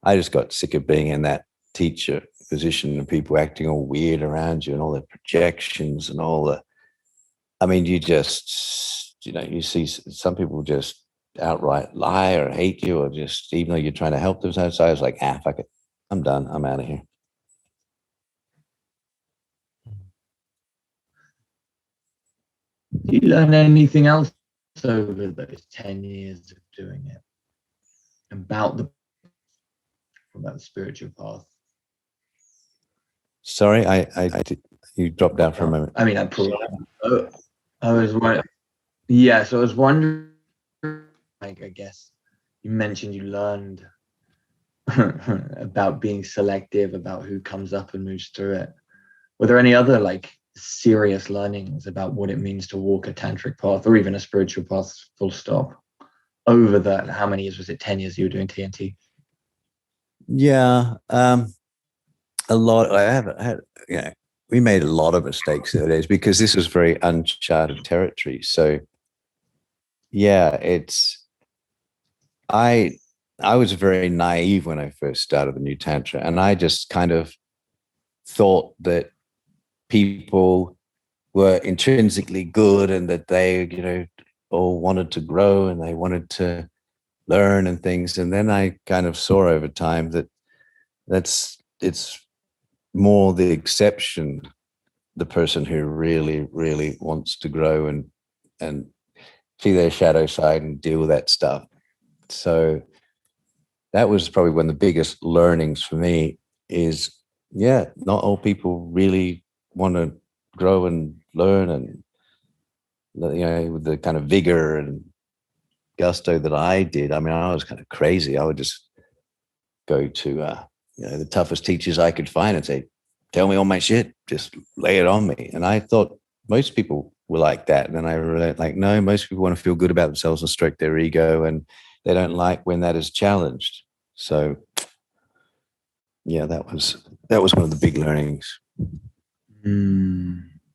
A: I just got sick of being in that teacher position and people acting all weird around you and all the projections and all the. I mean, you just, you see some people just outright lie or hate you, or just, even though you're trying to help them. So I was like, fuck it, I'm done. I'm out of here.
B: Did you learn anything else over those 10 years of doing it about the spiritual path?
A: Sorry, you dropped out for a moment.
B: I mean, I was wondering. Yeah, so I was wondering, like, I guess you mentioned you learned about being selective, about who comes up and moves through it. Were there any other like serious learnings about what it means to walk a tantric path, or even a spiritual path, full stop, over that? How many years was it? 10 years you were doing TNT?
A: Yeah, a lot. I haven't had, we made a lot of mistakes nowadays because this was very uncharted territory. So yeah, I was very naive when I first started the New Tantra, and I just kind of thought that people were intrinsically good and that they, all wanted to grow and they wanted to learn and things. And then I kind of saw over time that it's more the exception, the person who really, really wants to grow and see their shadow side and deal with that stuff. So that was probably one of the biggest learnings for me is, not all people really want to grow and learn, and with the kind of vigor and gusto that I did. I mean, I was kind of crazy. I would just go to the toughest teachers I could find and say, tell me all my shit, just lay it on me. And I thought most people were like that. And then I realized, like, no, most people want to feel good about themselves and stroke their ego, and they don't like when that is challenged. So yeah, that was one of the big learnings.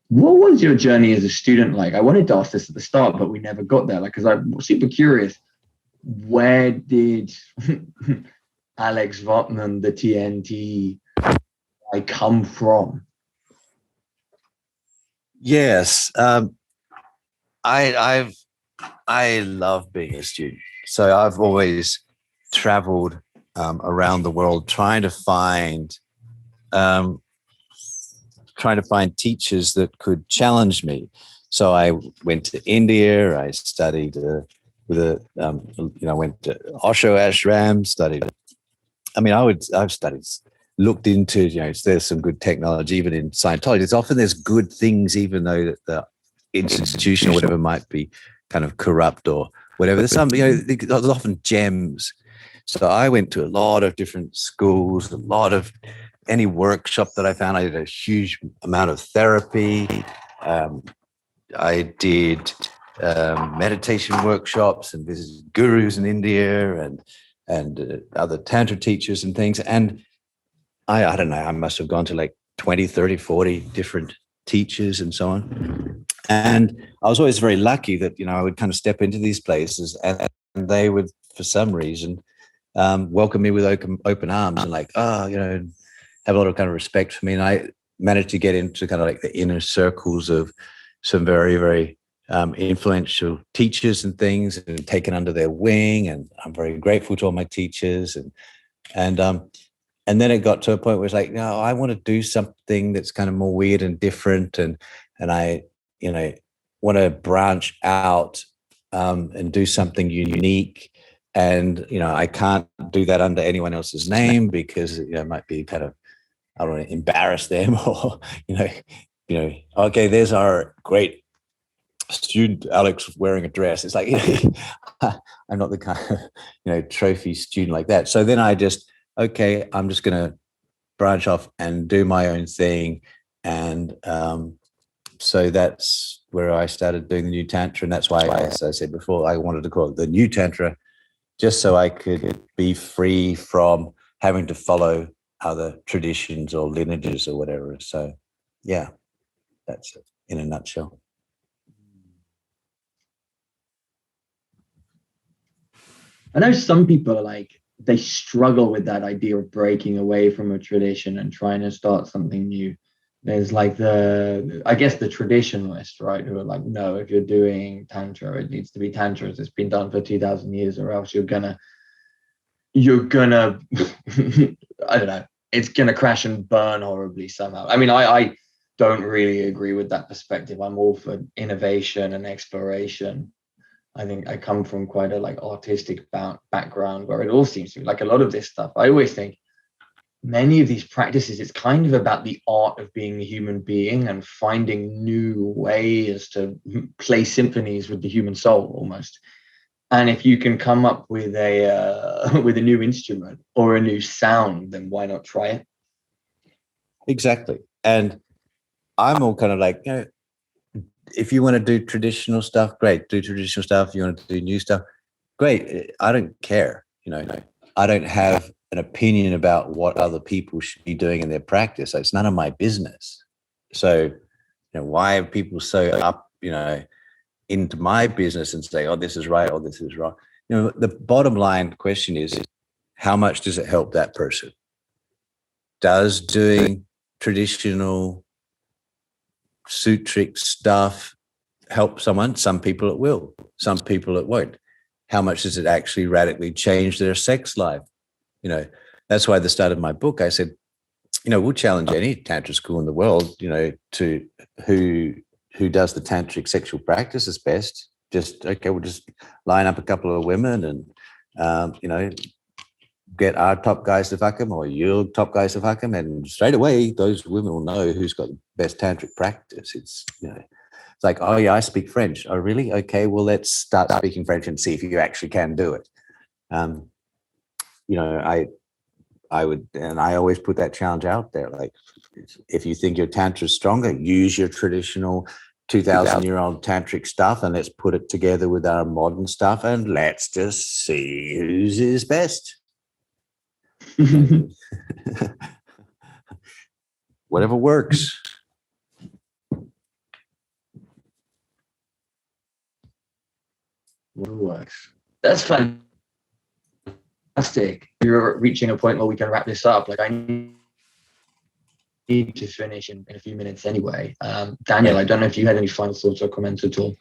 B: What was your journey as a student like? I wanted to ask this at the start, but we never got there. Like, because I'm super curious, where did Alex Vartman, the TNT I come from?
A: Yes. I love being a student. So I've always traveled around the world trying to find teachers that could challenge me. So I went to India. I studied went to Osho Ashram. Studied. I mean, I've studied, looked into. There's some good technology even in Scientology. It's often there's good things, even though the institution or whatever might be kind of corrupt or whatever. There's some, there's often gems. So I went to a lot of different schools, a lot of any workshop that I found. I did a huge amount of therapy. I did meditation workshops and visited gurus in India and other Tantra teachers and things. And I don't know, I must have gone to like 20, 30, 40 different teachers and so on. And I was always very lucky that, I would kind of step into these places and they would, for some reason, welcome me with open arms and like, have a lot of kind of respect for me. And I managed to get into kind of like the inner circles of some very, very influential teachers and things and taken under their wing. And I'm very grateful to all my teachers. And then it got to a point where it's like, no, I want to do something that's kind of more weird and different. And I, want to branch out and do something unique. And, I can't do that under anyone else's name because, it might be kind of, I don't want to embarrass them or, okay, there's our great student, Alex, wearing a dress. It's like, I'm not the kind of, trophy student like that. So then I just, okay, I'm just going to branch off and do my own thing. And so that's where I started doing the new Tantra. And that's why, as I said before, I wanted to call it the new Tantra, just so I could be free from having to follow other traditions or lineages or whatever. So, yeah, that's it in a nutshell.
B: I know some people are like, they struggle with that idea of breaking away from a tradition and trying to start something new. There's like the traditionalists, right, who are like, no, if you're doing Tantra, it needs to be Tantra as it's been done for 2,000 years, or else you're gonna I don't know, it's gonna crash and burn horribly somehow. I mean, I don't really agree with that perspective. I'm all for innovation and exploration. I think I come from quite a like artistic background where it all seems to be like a lot of this stuff. I always think many of these practices, it's kind of about the art of being a human being and finding new ways to play symphonies with the human soul almost. And if you can come up with a new instrument or a new sound, then why not try it?
A: Exactly. And I'm all kind of like, if you want to do traditional stuff, great, do traditional stuff. If you want to do new stuff, great. I don't care. I don't have an opinion about what other people should be doing in their practice. It's none of my business. So, why are people so up, into my business and say, oh, this is right, or this is wrong? The bottom line question is, how much does it help that person? Does doing traditional sutric stuff help someone? Some people it will, some people it won't. How much does it actually radically change their sex life? That's why at the start of my book, I said, we'll challenge any Tantra school in the world, to who does the tantric sexual practices best. Just, okay, we'll just line up a couple of women and, get our top guys to fuck them or your top guys to fuck them. And straight away, those women will know who's got the best tantric practice. It's, it's like, oh yeah, I speak French. Oh, really? Okay, well, let's start speaking French and see if you actually can do it. I would, and I always put that challenge out there. Like, if you think your Tantra is stronger, use your traditional 2,000-year-old tantric stuff and let's put it together with our modern stuff and let's just see whose is best. Whatever works.
B: What works. That's fantastic. You're reaching a point where we can wrap this up. Like, need to finish in a few minutes anyway. Daniel, I don't know if you had any final thoughts or comments at all.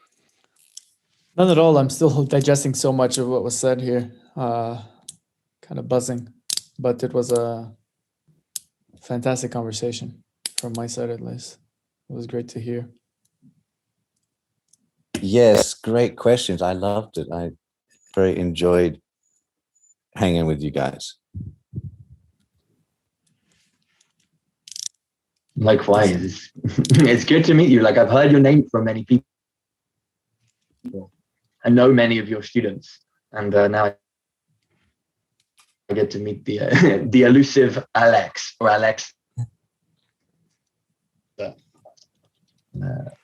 C: None at all. I'm still digesting so much of what was said here. Kind of buzzing, but it was a fantastic conversation from my side, at least. It was great to hear.
A: Yes, great questions. I loved it. I very enjoyed hanging with you guys.
B: Likewise. It's good to meet you. Like, I've heard your name from many people. I know many of your students, and now I get to meet the elusive Alex or Alex.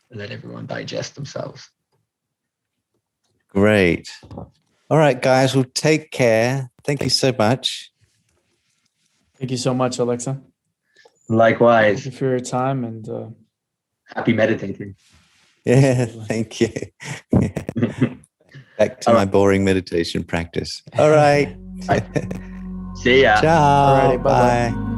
B: Let everyone digest themselves.
A: Great. All right, guys. Well, take care. Thank you so much.
C: Thank you so much, Alexa.
B: Likewise.
C: Thank you for your time, and
B: happy meditating.
A: Yeah, thank you. Back to my boring meditation practice. All right.
B: See ya.
A: Ciao.
C: Alrighty, bye-bye.
A: Bye.